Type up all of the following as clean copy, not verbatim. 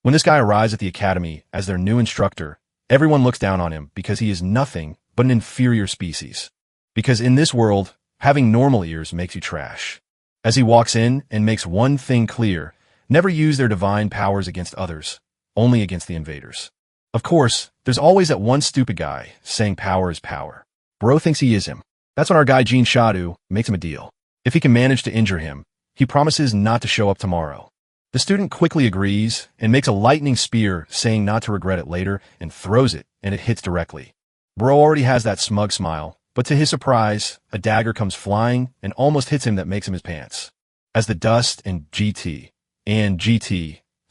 When this guy arrives at the academy as their new instructor, everyone looks down on him because he is nothing but an inferior species. Because in this world, having normal ears makes you trash. As he walks in and makes one thing clear, never use their divine powers against others, only against the invaders. Of course, there's always that one stupid guy saying power is power. Bro thinks he is him. That's when our guy Jin Shadu makes him a deal. If he can manage to injure him, he promises not to show up tomorrow. The student quickly agrees and makes a lightning spear, saying not to regret it later, and throws it, and it hits directly. Bro already has that smug smile, but to his surprise, a dagger comes flying and almost hits him that makes him his pants. As the dust and GT,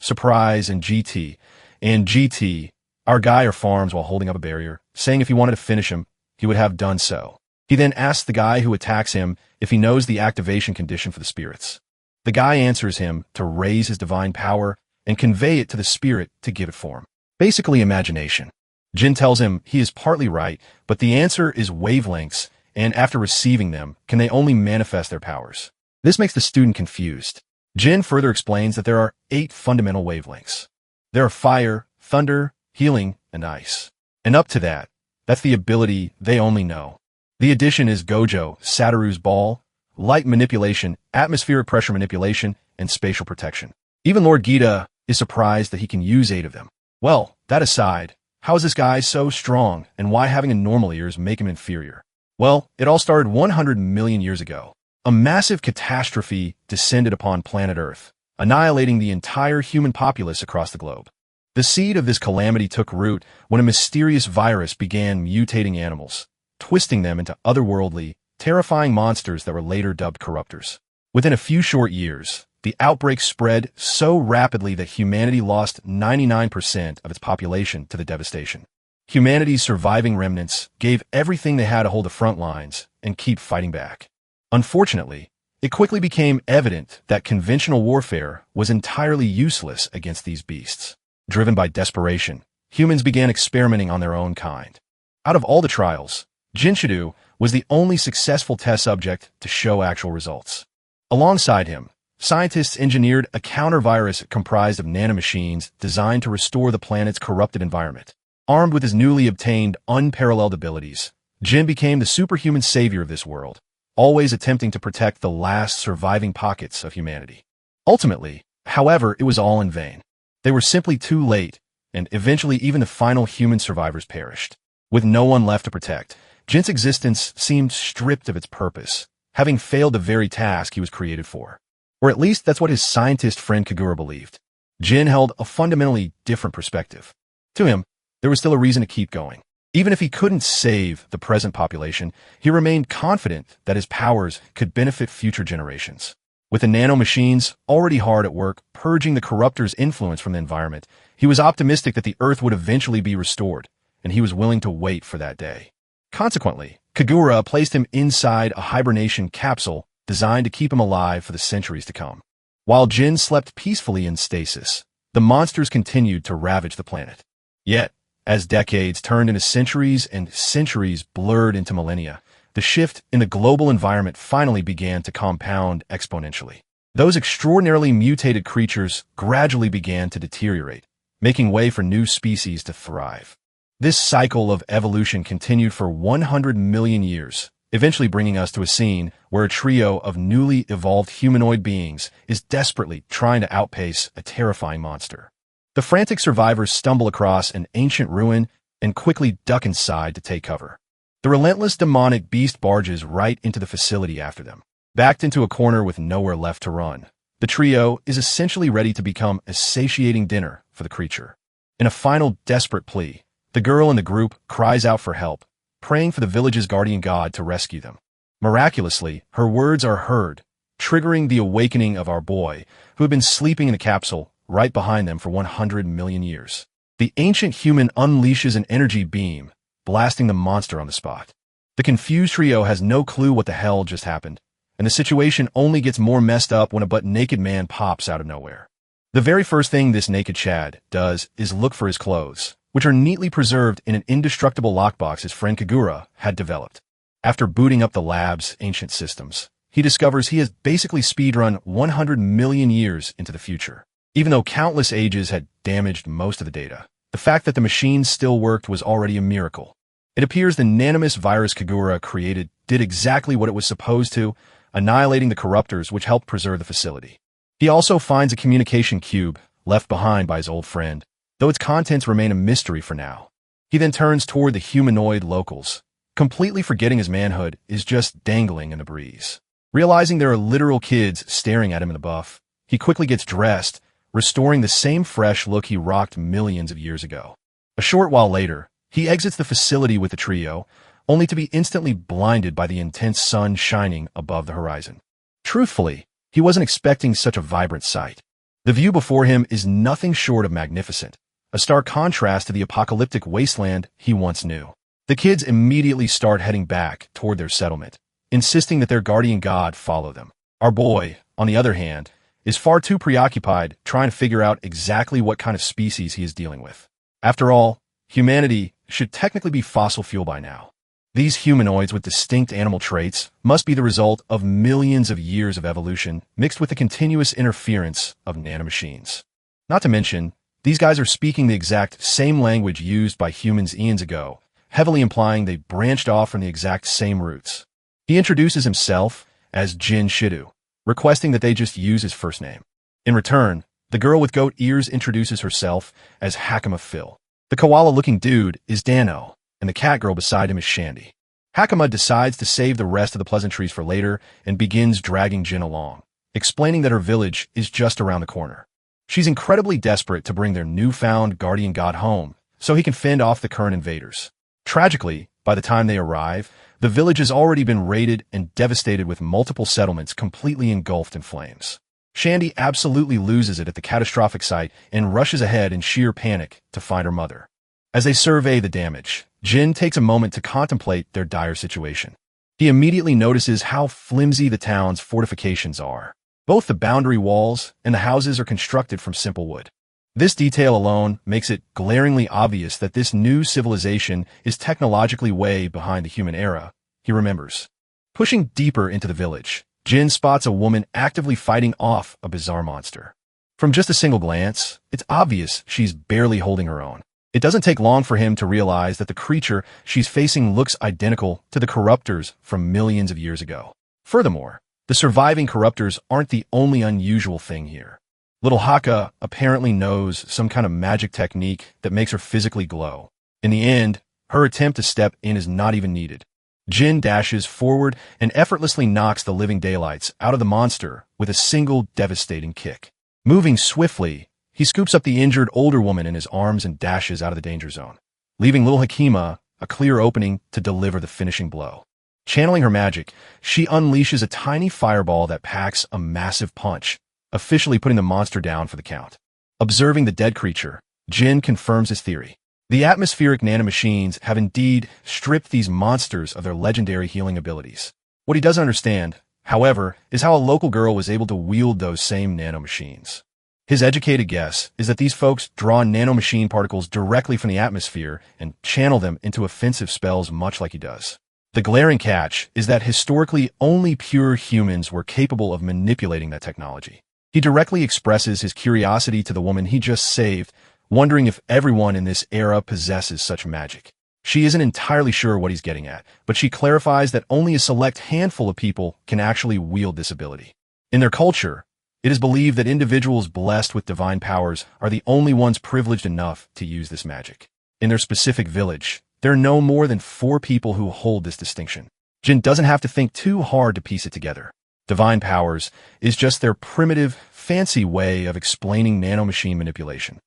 surprise and GT, our guy are farms while holding up a barrier, saying if he wanted to finish him, he would have done so. He then asks the guy who attacks him if he knows the activation condition for the spirits. The guy answers him to raise his divine power and convey it to the spirit to give it form. Basically imagination. Jin tells him he is partly right, but the answer is wavelengths, and after receiving them, can they only manifest their powers. This makes the student confused. Jin further explains that there are 8 fundamental wavelengths. There are fire, thunder, healing, and ice. And up to that, that's the ability they only know. The addition is Gojo, Satoru's ball, light manipulation, atmospheric pressure manipulation, and spatial protection. Even Lord Gita is surprised that he can use 8 of them. Well, that aside, how is this guy so strong, and why having a normal ears make him inferior? Well, it all started 100 million years ago. A massive catastrophe descended upon planet Earth, annihilating the entire human populace across the globe. The seed of this calamity took root when a mysterious virus began mutating animals, twisting them into otherworldly, terrifying monsters that were later dubbed corruptors. Within a few short years, the outbreak spread so rapidly that humanity lost 99% of its population to the devastation. Humanity's surviving remnants gave everything they had to hold the front lines and keep fighting back. Unfortunately, it quickly became evident that conventional warfare was entirely useless against these beasts. Driven by desperation, humans began experimenting on their own kind. Out of all the trials, Jinshadu was the only successful test subject to show actual results. Alongside him, scientists engineered a counter-virus comprised of nanomachines designed to restore the planet's corrupted environment. Armed with his newly obtained unparalleled abilities, Jin became the superhuman savior of this world, always attempting to protect the last surviving pockets of humanity. Ultimately, however, it was all in vain. They were simply too late, and eventually even the final human survivors perished. With no one left to protect, Jin's existence seemed stripped of its purpose, having failed the very task he was created for. Or at least that's what his scientist friend Kagura believed. Jin held a fundamentally different perspective. To him, there was still a reason to keep going. Even if he couldn't save the present population, he remained confident that his powers could benefit future generations. With the nanomachines already hard at work purging the corruptor's influence from the environment, he was optimistic that the Earth would eventually be restored, and he was willing to wait for that day. Consequently, Kagura placed him inside a hibernation capsule designed to keep him alive for the centuries to come. While Jin slept peacefully in stasis, the monsters continued to ravage the planet. Yet, as decades turned into centuries and centuries blurred into millennia, the shift in the global environment finally began to compound exponentially. Those extraordinarily mutated creatures gradually began to deteriorate, making way for new species to thrive. This cycle of evolution continued for 100 million years, eventually bringing us to a scene where a trio of newly evolved humanoid beings is desperately trying to outpace a terrifying monster. The frantic survivors stumble across an ancient ruin and quickly duck inside to take cover. The relentless demonic beast barges right into the facility after them. Backed into a corner with nowhere left to run, the trio is essentially ready to become a satiating dinner for the creature. In a final desperate plea, the girl in the group cries out for help, praying for the village's guardian god to rescue them. Miraculously, her words are heard, triggering the awakening of our boy, who had been sleeping in the capsule right behind them for 100 million years. The ancient human unleashes an energy beam, blasting the monster on the spot. The confused trio has no clue what the hell just happened, and the situation only gets more messed up when a butt-naked man pops out of nowhere. The very first thing this naked Chad does is look for his clothes, which are neatly preserved in an indestructible lockbox his friend Kagura had developed. After booting up the lab's ancient systems, he discovers he has basically speedrun 100 million years into the future. Even though countless ages had damaged most of the data, the fact that the machines still worked was already a miracle. It appears the nanomist virus Kagura created did exactly what it was supposed to, annihilating the corruptors which helped preserve the facility. He also finds a communication cube left behind by his old friend, though its contents remain a mystery for now. He then turns toward the humanoid locals, completely forgetting his manhood is just dangling in the breeze. Realizing there are literal kids staring at him in the buff, he quickly gets dressed, restoring the same fresh look he rocked millions of years ago. A short while later, he exits the facility with the trio, only to be instantly blinded by the intense sun shining above the horizon. Truthfully, he wasn't expecting such a vibrant sight. The view before him is nothing short of magnificent, a stark contrast to the apocalyptic wasteland he once knew. The kids immediately start heading back toward their settlement, insisting that their guardian god follow them. Our boy, on the other hand, is far too preoccupied trying to figure out exactly what kind of species he is dealing with. After all, humanity should technically be fossil fuel by now. These humanoids with distinct animal traits must be the result of millions of years of evolution mixed with the continuous interference of nanomachines. Not to mention, these guys are speaking the exact same language used by humans eons ago, heavily implying they branched off from the exact same roots. He introduces himself as Jin Shidu, requesting that they just use his first name. In return, the girl with goat ears introduces herself as Hakama Phil. The koala-looking dude is Dano, and the cat girl beside him is Shandy. Hakama decides to save the rest of the pleasantries for later and begins dragging Jin along, explaining that her village is just around the corner. She's incredibly desperate to bring their newfound guardian god home so he can fend off the current invaders. Tragically, by the time they arrive, the village has already been raided and devastated with multiple settlements completely engulfed in flames. Shandy absolutely loses it at the catastrophic sight and rushes ahead in sheer panic to find her mother. As they survey the damage, Jin takes a moment to contemplate their dire situation. He immediately notices how flimsy the town's fortifications are. Both the boundary walls and the houses are constructed from simple wood. This detail alone makes it glaringly obvious that this new civilization is technologically way behind the human era, he remembers. Pushing deeper into the village, Jin spots a woman actively fighting off a bizarre monster. From just a single glance, it's obvious she's barely holding her own. It doesn't take long for him to realize that the creature she's facing looks identical to the corruptors from millions of years ago. Furthermore, the surviving corruptors aren't the only unusual thing here. Little Haka apparently knows some kind of magic technique that makes her physically glow. In the end, her attempt to step in is not even needed. Jin dashes forward and effortlessly knocks the living daylights out of the monster with a single devastating kick. Moving swiftly, he scoops up the injured older woman in his arms and dashes out of the danger zone, leaving little Hakima a clear opening to deliver the finishing blow. Channeling her magic, she unleashes a tiny fireball that packs a massive punch, officially putting the monster down for the count. Observing the dead creature, Jin confirms his theory. The atmospheric nanomachines have indeed stripped these monsters of their legendary healing abilities. What he doesn't understand, however, is how a local girl was able to wield those same nanomachines. His educated guess is that these folks draw nanomachine particles directly from the atmosphere and channel them into offensive spells much like he does. The glaring catch is that historically only pure humans were capable of manipulating that technology. He directly expresses his curiosity to the woman he just saved, wondering if everyone in this era possesses such magic. She isn't entirely sure what he's getting at, but she clarifies that only a select handful of people can actually wield this ability. In their culture, it is believed that individuals blessed with divine powers are the only ones privileged enough to use this magic. In their specific village, there are no more than 4 people who hold this distinction. Jin doesn't have to think too hard to piece it together. Divine powers is just their primitive, fancy way of explaining nanomachine manipulation.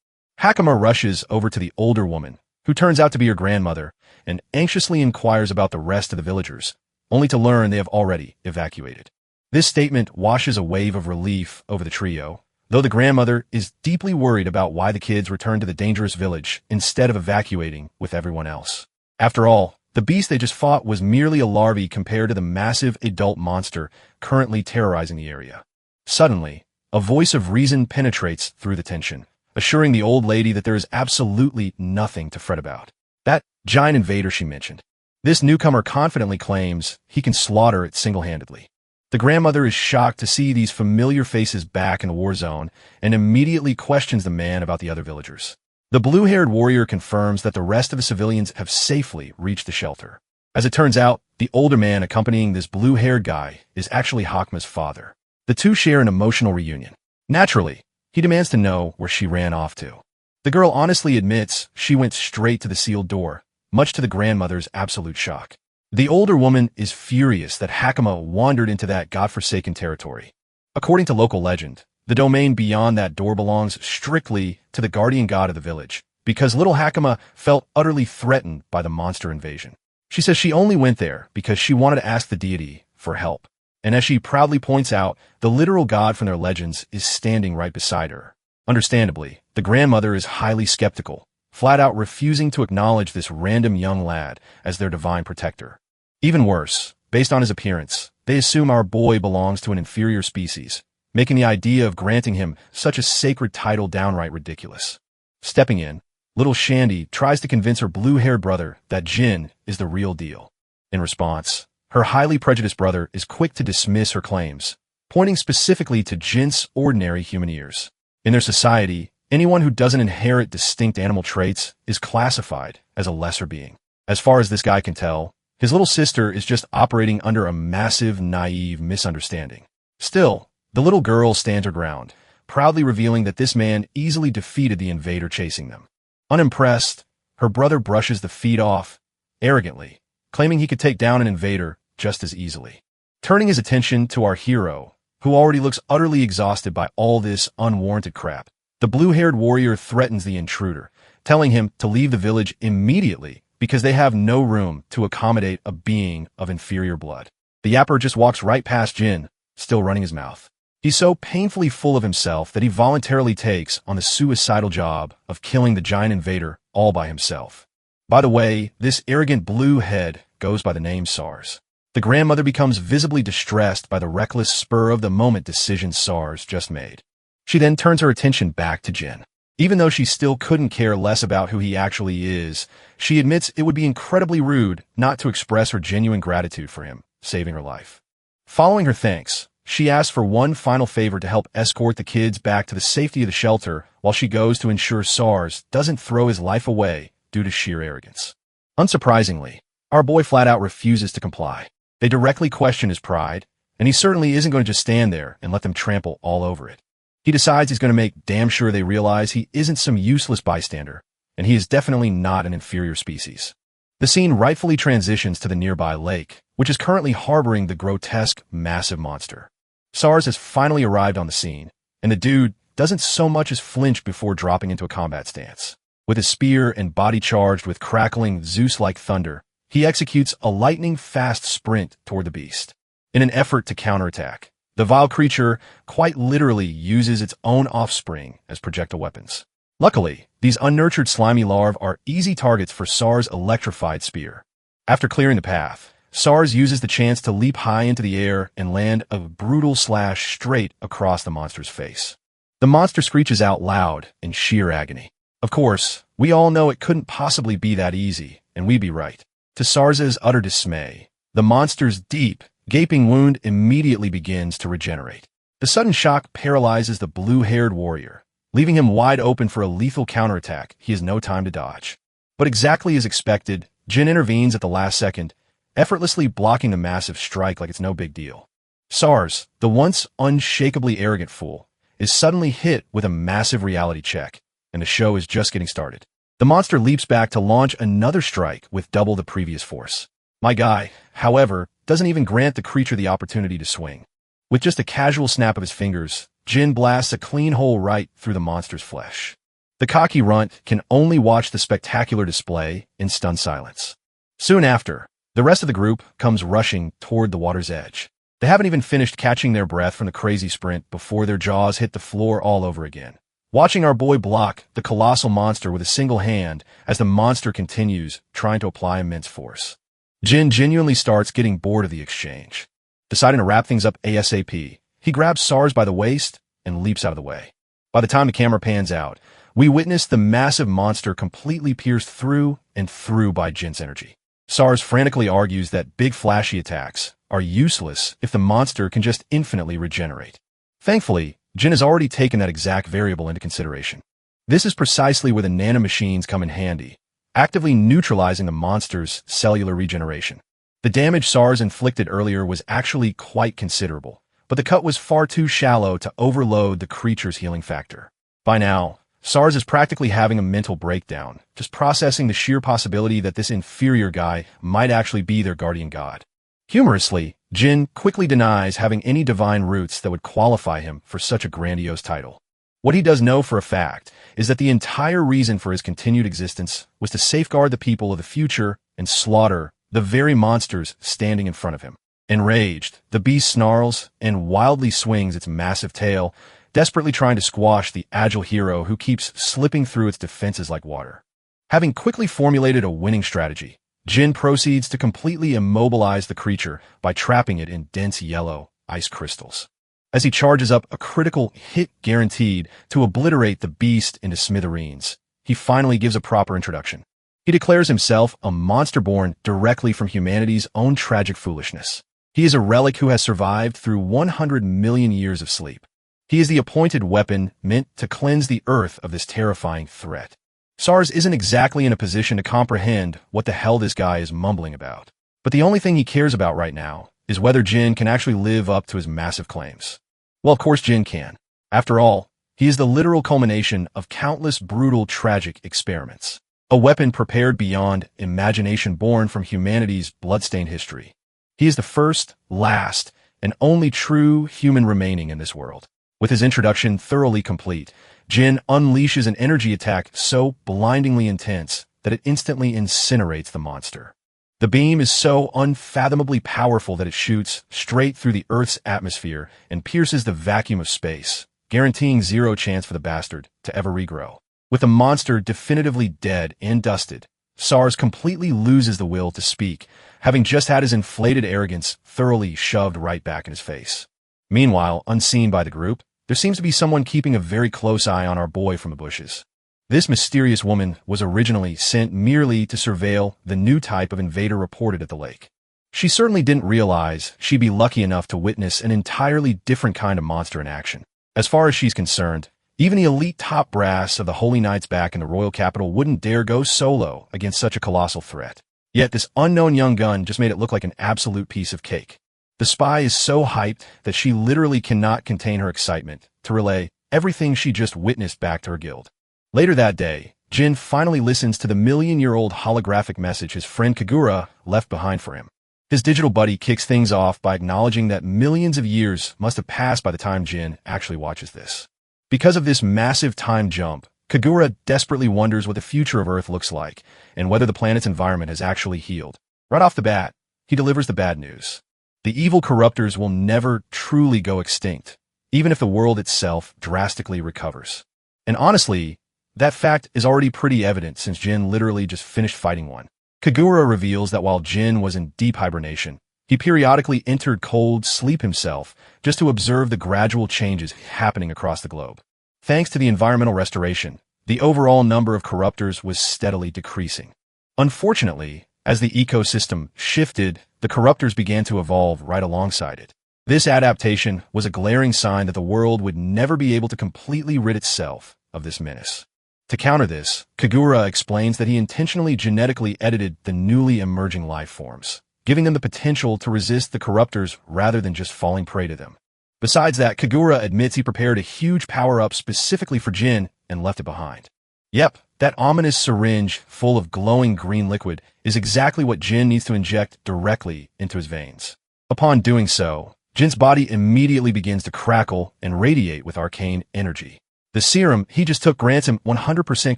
Hakama rushes over to the older woman, who turns out to be her grandmother, and anxiously inquires about the rest of the villagers, only to learn they have already evacuated. This statement washes a wave of relief over the trio, though the grandmother is deeply worried about why the kids returned to the dangerous village instead of evacuating with everyone else. After all, the beast they just fought was merely a larvae compared to the massive adult monster currently terrorizing the area. Suddenly, a voice of reason penetrates through the tension, assuring the old lady that there is absolutely nothing to fret about. That giant invader she mentioned. This newcomer confidently claims he can slaughter it single-handedly. The grandmother is shocked to see these familiar faces back in the war zone and immediately questions the man about the other villagers. The blue-haired warrior confirms that the rest of the civilians have safely reached the shelter. As it turns out, the older man accompanying this blue-haired guy is actually Hakma's father. The two share an emotional reunion. Naturally, he demands to know where she ran off to. The girl honestly admits she went straight to the sealed door, much to the grandmother's absolute shock. The older woman is furious that Hakama wandered into that godforsaken territory. According to local legend, the domain beyond that door belongs strictly to the guardian god of the village, because little Hakama felt utterly threatened by the monster invasion. She says she only went there because she wanted to ask the deity for help. And as she proudly points out, the literal god from their legends is standing right beside her. Understandably, the grandmother is highly skeptical, flat out refusing to acknowledge this random young lad as their divine protector. Even worse, based on his appearance, they assume our boy belongs to an inferior species, making the idea of granting him such a sacred title downright ridiculous. Stepping in, little Shandy tries to convince her blue-haired brother that Jin is the real deal. In response, her highly prejudiced brother is quick to dismiss her claims, pointing specifically to Jin's ordinary human ears. In their society, anyone who doesn't inherit distinct animal traits is classified as a lesser being. As far as this guy can tell, his little sister is just operating under a massive, naive misunderstanding. Still, the little girl stands her ground, proudly revealing that this man easily defeated the invader chasing them. Unimpressed, her brother brushes the feet off, arrogantly, claiming he could take down an invader just as easily. Turning his attention to our hero, who already looks utterly exhausted by all this unwarranted crap, the blue-haired warrior threatens the intruder, telling him to leave the village immediately because they have no room to accommodate a being of inferior blood. The yapper just walks right past Jin, still running his mouth. He's so painfully full of himself that he voluntarily takes on the suicidal job of killing the giant invader all by himself. By the way, this arrogant blue head goes by the name SARS. The grandmother becomes visibly distressed by the reckless spur-of-the-moment decision SARS just made. She then turns her attention back to Jin. Even though she still couldn't care less about who he actually is, she admits it would be incredibly rude not to express her genuine gratitude for him, saving her life. Following her thanks, she asks for one final favor to help escort the kids back to the safety of the shelter while she goes to ensure SARS doesn't throw his life away due to sheer arrogance. Unsurprisingly, our boy flat out refuses to comply. They directly question his pride, and he certainly isn't going to just stand there and let them trample all over it. He decides he's going to make damn sure they realize he isn't some useless bystander, and he is definitely not an inferior species. The scene rightfully transitions to the nearby lake, which is currently harboring the grotesque, massive monster. SARS has finally arrived on the scene, and the dude doesn't so much as flinch before dropping into a combat stance. With his spear and body charged with crackling, Zeus-like thunder, he executes a lightning-fast sprint toward the beast. In an effort to counterattack, the vile creature quite literally uses its own offspring as projectile weapons. Luckily, these unnurtured slimy larvae are easy targets for SAR's electrified spear. After clearing the path, SARS uses the chance to leap high into the air and land a brutal slash straight across the monster's face. The monster screeches out loud in sheer agony. Of course, we all know it couldn't possibly be that easy, and we'd be right. To SARS's utter dismay, the monster's deep, gaping wound immediately begins to regenerate. The sudden shock paralyzes the blue-haired warrior, leaving him wide open for a lethal counterattack he has no time to dodge. But exactly as expected, Jin intervenes at the last second, effortlessly blocking the massive strike like it's no big deal. SARS, the once unshakably arrogant fool, is suddenly hit with a massive reality check, and the show is just getting started. The monster leaps back to launch another strike with double the previous force. My guy, however, doesn't even grant the creature the opportunity to swing. With just a casual snap of his fingers, Jin blasts a clean hole right through the monster's flesh. The cocky runt can only watch the spectacular display in stunned silence. Soon after, the rest of the group comes rushing toward the water's edge. They haven't even finished catching their breath from the crazy sprint before their jaws hit the floor all over again. Watching our boy block the colossal monster with a single hand as the monster continues trying to apply immense force. Jin genuinely starts getting bored of the exchange. Deciding to wrap things up ASAP, he grabs SARS by the waist and leaps out of the way. By the time the camera pans out, we witness the massive monster completely pierced through and through by Jin's energy. SARS frantically argues that big flashy attacks are useless if the monster can just infinitely regenerate. Thankfully, Jin has already taken that exact variable into consideration. This is precisely where the nanomachines come in handy, actively neutralizing the monster's cellular regeneration. The damage SARS inflicted earlier was actually quite considerable, but the cut was far too shallow to overload the creature's healing factor. By now, SARS is practically having a mental breakdown, just processing the sheer possibility that this inferior guy might actually be their guardian god. Humorously, Jin quickly denies having any divine roots that would qualify him for such a grandiose title. What he does know for a fact is that the entire reason for his continued existence was to safeguard the people of the future and slaughter the very monsters standing in front of him. Enraged, the beast snarls and wildly swings its massive tail, desperately trying to squash the agile hero who keeps slipping through its defenses like water. Having quickly formulated a winning strategy, Jin proceeds to completely immobilize the creature by trapping it in dense yellow ice crystals. As he charges up a critical hit guaranteed to obliterate the beast into smithereens, he finally gives a proper introduction. He declares himself a monster born directly from humanity's own tragic foolishness. He is a relic who has survived through 100 million years of sleep. He is the appointed weapon meant to cleanse the earth of this terrifying threat. SARS isn't exactly in a position to comprehend what the hell this guy is mumbling about. But the only thing he cares about right now is whether Jin can actually live up to his massive claims. Well, of course Jin can. After all, he is the literal culmination of countless brutal, tragic experiments. A weapon prepared beyond imagination born from humanity's bloodstained history. He is the first, last, and only true human remaining in this world. With his introduction thoroughly complete, Jin unleashes an energy attack so blindingly intense that it instantly incinerates the monster. The beam is so unfathomably powerful that it shoots straight through the Earth's atmosphere and pierces the vacuum of space, guaranteeing zero chance for the bastard to ever regrow. With the monster definitively dead and dusted, SARS completely loses the will to speak, having just had his inflated arrogance thoroughly shoved right back in his face. Meanwhile, unseen by the group, there seems to be someone keeping a very close eye on our boy from the bushes. This mysterious woman was originally sent merely to surveil the new type of invader reported at the lake. She certainly didn't realize she'd be lucky enough to witness an entirely different kind of monster in action. As far as she's concerned, even the elite top brass of the Holy Knights back in the royal capital wouldn't dare go solo against such a colossal threat. Yet this unknown young gun just made it look like an absolute piece of cake. The spy is so hyped that she literally cannot contain her excitement to relay everything she just witnessed back to her guild. Later that day, Jin finally listens to the million-year-old holographic message his friend Kagura left behind for him. His digital buddy kicks things off by acknowledging that millions of years must have passed by the time Jin actually watches this. Because of this massive time jump, Kagura desperately wonders what the future of Earth looks like and whether the planet's environment has actually healed. Right off the bat, he delivers the bad news. The evil corruptors will never truly go extinct, even if the world itself drastically recovers. And honestly, that fact is already pretty evident since Jin literally just finished fighting one. Kagura reveals that while Jin was in deep hibernation, he periodically entered cold sleep himself just to observe the gradual changes happening across the globe. Thanks to the environmental restoration, the overall number of corruptors was steadily decreasing. Unfortunately, as the ecosystem shifted, the corruptors began to evolve right alongside it. This adaptation was a glaring sign that the world would never be able to completely rid itself of this menace. To counter this, Kagura explains that he intentionally genetically edited the newly emerging life forms, giving them the potential to resist the corruptors rather than just falling prey to them. Besides that, Kagura admits he prepared a huge power-up specifically for Jin and left it behind. Yep, that ominous syringe full of glowing green liquid is exactly what Jin needs to inject directly into his veins. Upon doing so, Jin's body immediately begins to crackle and radiate with arcane energy. The serum he just took grants him 100%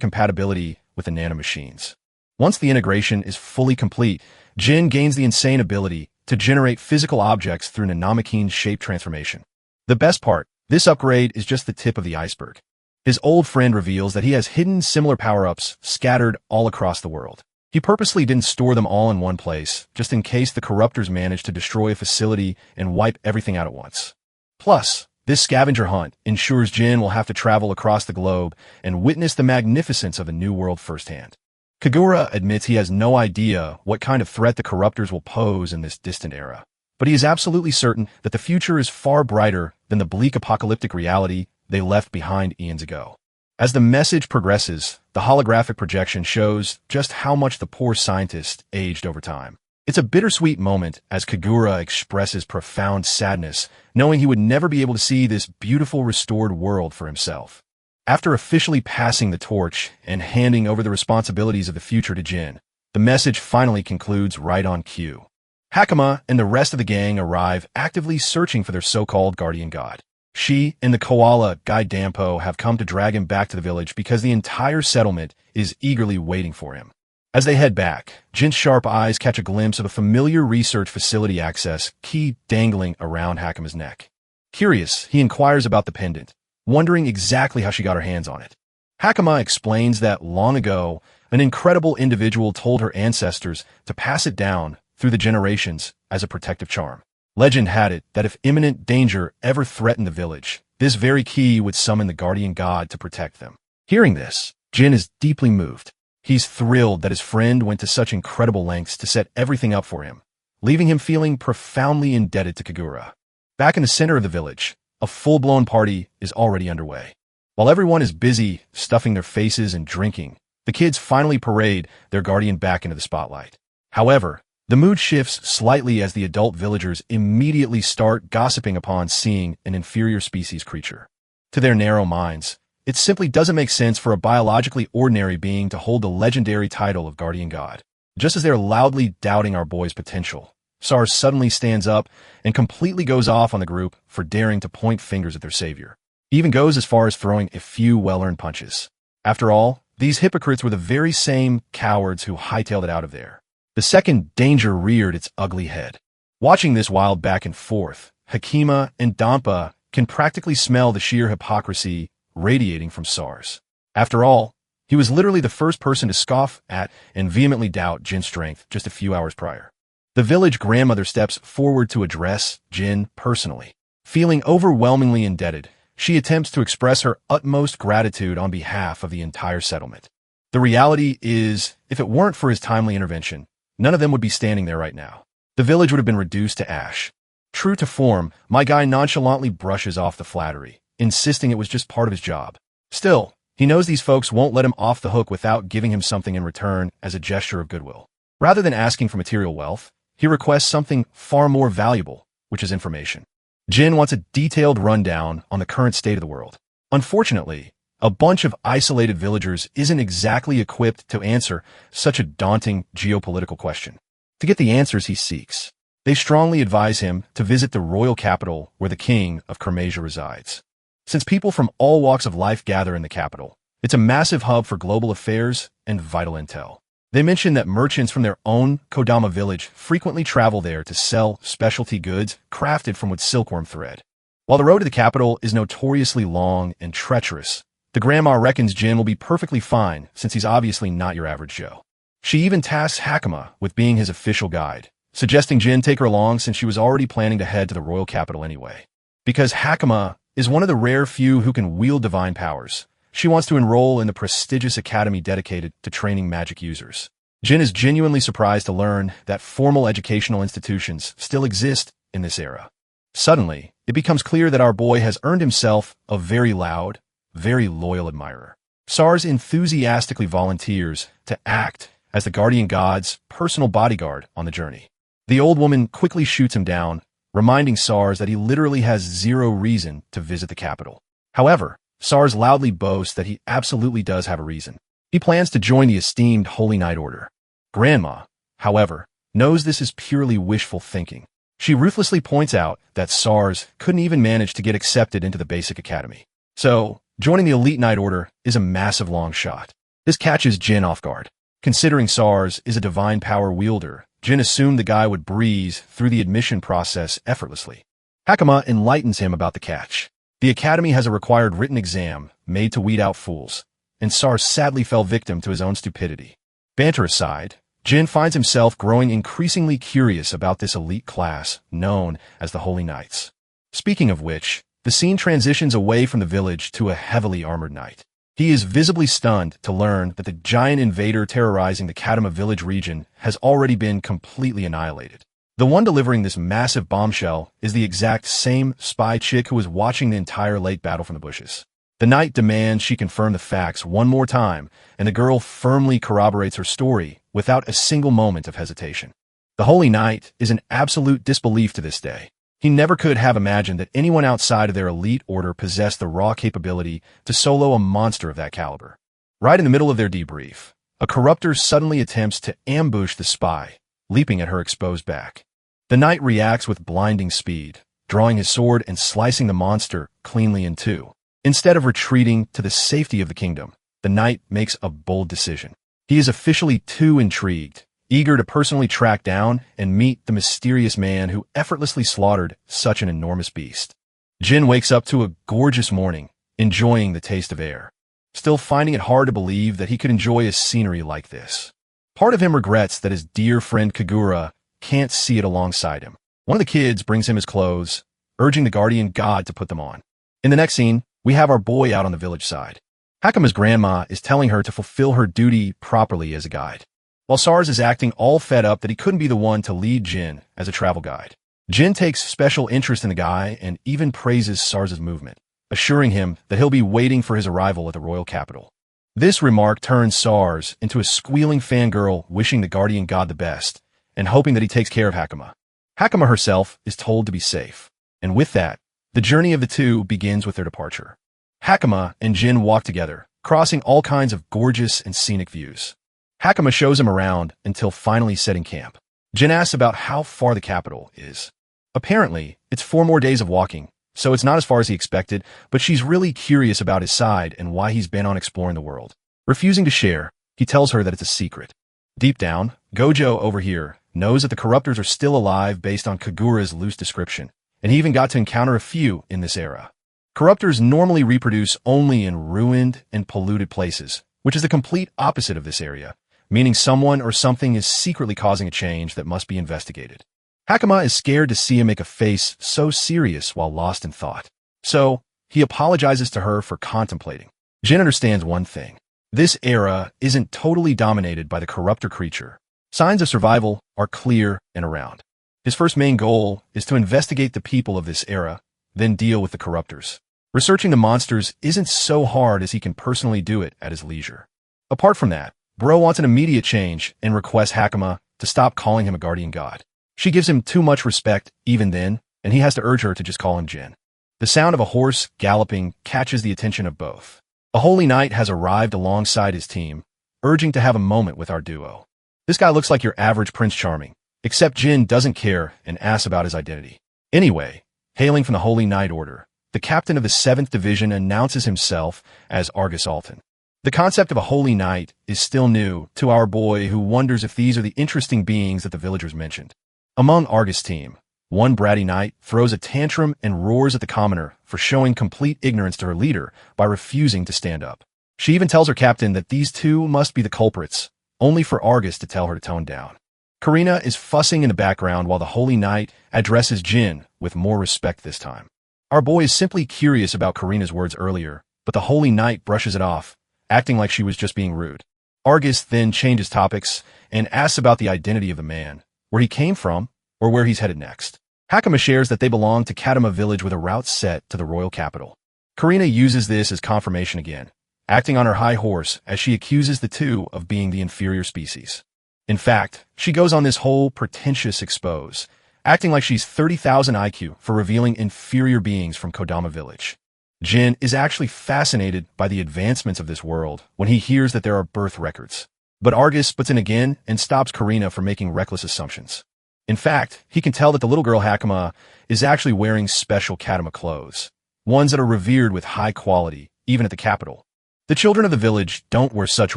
compatibility with the nanomachines. Once the integration is fully complete, Jin gains the insane ability to generate physical objects through Nanomachine shape transformation. The best part, this upgrade is just the tip of the iceberg. His old friend reveals that he has hidden similar power-ups scattered all across the world. He purposely didn't store them all in one place, just in case the corruptors managed to destroy a facility and wipe everything out at once. Plus, this scavenger hunt ensures Jin will have to travel across the globe and witness the magnificence of a new world firsthand. Kagura admits he has no idea what kind of threat the corruptors will pose in this distant era, but he is absolutely certain that the future is far brighter than the bleak apocalyptic reality they left behind eons ago. As the message progresses, the holographic projection shows just how much the poor scientist aged over time. It's a bittersweet moment as Kagura expresses profound sadness, knowing he would never be able to see this beautiful restored world for himself. After officially passing the torch and handing over the responsibilities of the future to Jin, the message finally concludes right on cue. Hakama and the rest of the gang arrive actively searching for their so-called guardian god. She and the koala Guy Dampo have come to drag him back to the village because the entire settlement is eagerly waiting for him. As they head back, Jin's sharp eyes catch a glimpse of a familiar research facility access key dangling around Hakama's neck. Curious, he inquires about the pendant, wondering exactly how she got her hands on it. Hakama explains that long ago, an incredible individual told her ancestors to pass it down through the generations as a protective charm. Legend had it that if imminent danger ever threatened the village, this very key would summon the guardian god to protect them. Hearing this, Jin is deeply moved. He's thrilled that his friend went to such incredible lengths to set everything up for him, leaving him feeling profoundly indebted to Kagura. Back in the center of the village, a full-blown party is already underway. While everyone is busy stuffing their faces and drinking, the kids finally parade their guardian back into the spotlight. However, the mood shifts slightly as the adult villagers immediately start gossiping upon seeing an inferior species creature. To their narrow minds, it simply doesn't make sense for a biologically ordinary being to hold the legendary title of guardian god. Just as they're loudly doubting our boy's potential, SARS suddenly stands up and completely goes off on the group for daring to point fingers at their savior. He even goes as far as throwing a few well-earned punches. After all, these hypocrites were the very same cowards who hightailed it out of there. The second danger reared its ugly head. Watching this wild back and forth, Hakima and Dampa can practically smell the sheer hypocrisy radiating from SARS. After all, he was literally the first person to scoff at and vehemently doubt Jin's strength just a few hours prior. The village grandmother steps forward to address Jin personally. Feeling overwhelmingly indebted, she attempts to express her utmost gratitude on behalf of the entire settlement. The reality is, if it weren't for his timely intervention, none of them would be standing there right now. The village would have been reduced to ash. True to form, my guy nonchalantly brushes off the flattery, insisting it was just part of his job. Still, he knows these folks won't let him off the hook without giving him something in return as a gesture of goodwill. Rather than asking for material wealth, he requests something far more valuable, which is information. Jin wants a detailed rundown on the current state of the world. Unfortunately, a bunch of isolated villagers isn't exactly equipped to answer such a daunting geopolitical question. To get the answers he seeks, they strongly advise him to visit the royal capital where the king of Kermasia resides. Since people from all walks of life gather in the capital, it's a massive hub for global affairs and vital intel. They mention that merchants from their own Kodama village frequently travel there to sell specialty goods crafted from wood silkworm thread. While the road to the capital is notoriously long and treacherous, the grandma reckons Jin will be perfectly fine since he's obviously not your average Joe. She even tasks Hakama with being his official guide, suggesting Jin take her along since she was already planning to head to the royal capital anyway. Because Hakama is one of the rare few who can wield divine powers, she wants to enroll in the prestigious academy dedicated to training magic users. Jin is genuinely surprised to learn that formal educational institutions still exist in this era. Suddenly, it becomes clear that our boy has earned himself a very loud, very loyal admirer. SARS enthusiastically volunteers to act as the guardian god's personal bodyguard on the journey. The old woman quickly shoots him down, reminding SARS that he literally has zero reason to visit the capital. However, SARS loudly boasts that he absolutely does have a reason. He plans to join the esteemed Holy Knight Order. Grandma, however, knows this is purely wishful thinking. She ruthlessly points out that SARS couldn't even manage to get accepted into the basic academy. So, joining the Elite Knight Order is a massive long shot. This catches Jin off guard. Considering SARS is a divine power wielder, Jin assumed the guy would breeze through the admission process effortlessly. Hakama enlightens him about the catch. The academy has a required written exam made to weed out fools, and SARS sadly fell victim to his own stupidity. Banter aside, Jin finds himself growing increasingly curious about this elite class known as the Holy Knights. Speaking of which, the scene transitions away from the village to a heavily armored knight. He is visibly stunned to learn that the giant invader terrorizing the Kadama village region has already been completely annihilated. The one delivering this massive bombshell is the exact same spy chick who was watching the entire late battle from the bushes. The knight demands she confirm the facts one more time, and the girl firmly corroborates her story without a single moment of hesitation. The Holy Knight is in absolute disbelief to this day. He never could have imagined that anyone outside of their elite order possessed the raw capability to solo a monster of that caliber. Right in the middle of their debrief, a corruptor suddenly attempts to ambush the spy, leaping at her exposed back. The knight reacts with blinding speed, drawing his sword and slicing the monster cleanly in two. Instead of retreating to the safety of the kingdom, the knight makes a bold decision. He is officially too intrigued, eager to personally track down and meet the mysterious man who effortlessly slaughtered such an enormous beast. Jin wakes up to a gorgeous morning, enjoying the taste of air, still finding it hard to believe that he could enjoy a scenery like this. Part of him regrets that his dear friend Kagura can't see it alongside him. One of the kids brings him his clothes, urging the guardian god to put them on. In the next scene, we have our boy out on the village side. Hakuma's grandma is telling her to fulfill her duty properly as a guide, while Sars is acting all fed up that he couldn't be the one to lead Jin as a travel guide. Jin takes special interest in the guy and even praises Sars's movement, assuring him that he'll be waiting for his arrival at the royal capital. This remark turns Sars into a squealing fangirl wishing the guardian god the best and hoping that he takes care of Hakuma. Hakuma herself is told to be safe, and with that, the journey of the two begins with their departure. Hakuma and Jin walk together, crossing all kinds of gorgeous and scenic views. Hakuma shows him around until finally setting camp. Jin asks about how far the capital is. Apparently, it's 4 more days of walking, so it's not as far as he expected, but she's really curious about his side and why he's been on exploring the world. Refusing to share, he tells her that it's a secret. Deep down, Gojo over here knows that the corruptors are still alive based on Kagura's loose description, and he even got to encounter a few in this era. Corruptors normally reproduce only in ruined and polluted places, which is the complete opposite of this area, meaning someone or something is secretly causing a change that must be investigated. Hakuma is scared to see him make a face so serious while lost in thought. So, he apologizes to her for contemplating. Jin understands one thing. This era isn't totally dominated by the corruptor creature. Signs of survival are clear and around. His first main goal is to investigate the people of this era, then deal with the corruptors. Researching the monsters isn't so hard as he can personally do it at his leisure. Apart from that, Bro wants an immediate change and requests Hakuma to stop calling him a guardian god. She gives him too much respect even then, and he has to urge her to just call him Jin. The sound of a horse galloping catches the attention of both. A holy knight has arrived alongside his team, urging to have a moment with our duo. This guy looks like your average Prince Charming, except Jin doesn't care and asks about his identity. Anyway, hailing from the Holy Knight Order, the captain of the 7th Division announces himself as Argus Alton. The concept of a holy knight is still new to our boy who wonders if these are the interesting beings that the villagers mentioned. Among Argus' team, one bratty knight throws a tantrum and roars at the commoner for showing complete ignorance to her leader by refusing to stand up. She even tells her captain that these two must be the culprits, only for Argus to tell her to tone down. Karina is fussing in the background while the holy knight addresses Jin with more respect this time. Our boy is simply curious about Karina's words earlier, but the holy knight brushes it off, acting like she was just being rude. Argus then changes topics and asks about the identity of the man, where he came from, or where he's headed next. Hakuma shares that they belong to Kadama village with a route set to the royal capital. Karina uses this as confirmation again, acting on her high horse as she accuses the two of being the inferior species. In fact, she goes on this whole pretentious expose, acting like she's 30,000 IQ for revealing inferior beings from Kodama village. Jin is actually fascinated by the advancements of this world when he hears that there are birth records. But Argus butts in again and stops Karina from making reckless assumptions. In fact, he can tell that the little girl Hakuma is actually wearing special Kadama clothes, ones that are revered with high quality, even at the capital. The children of the village don't wear such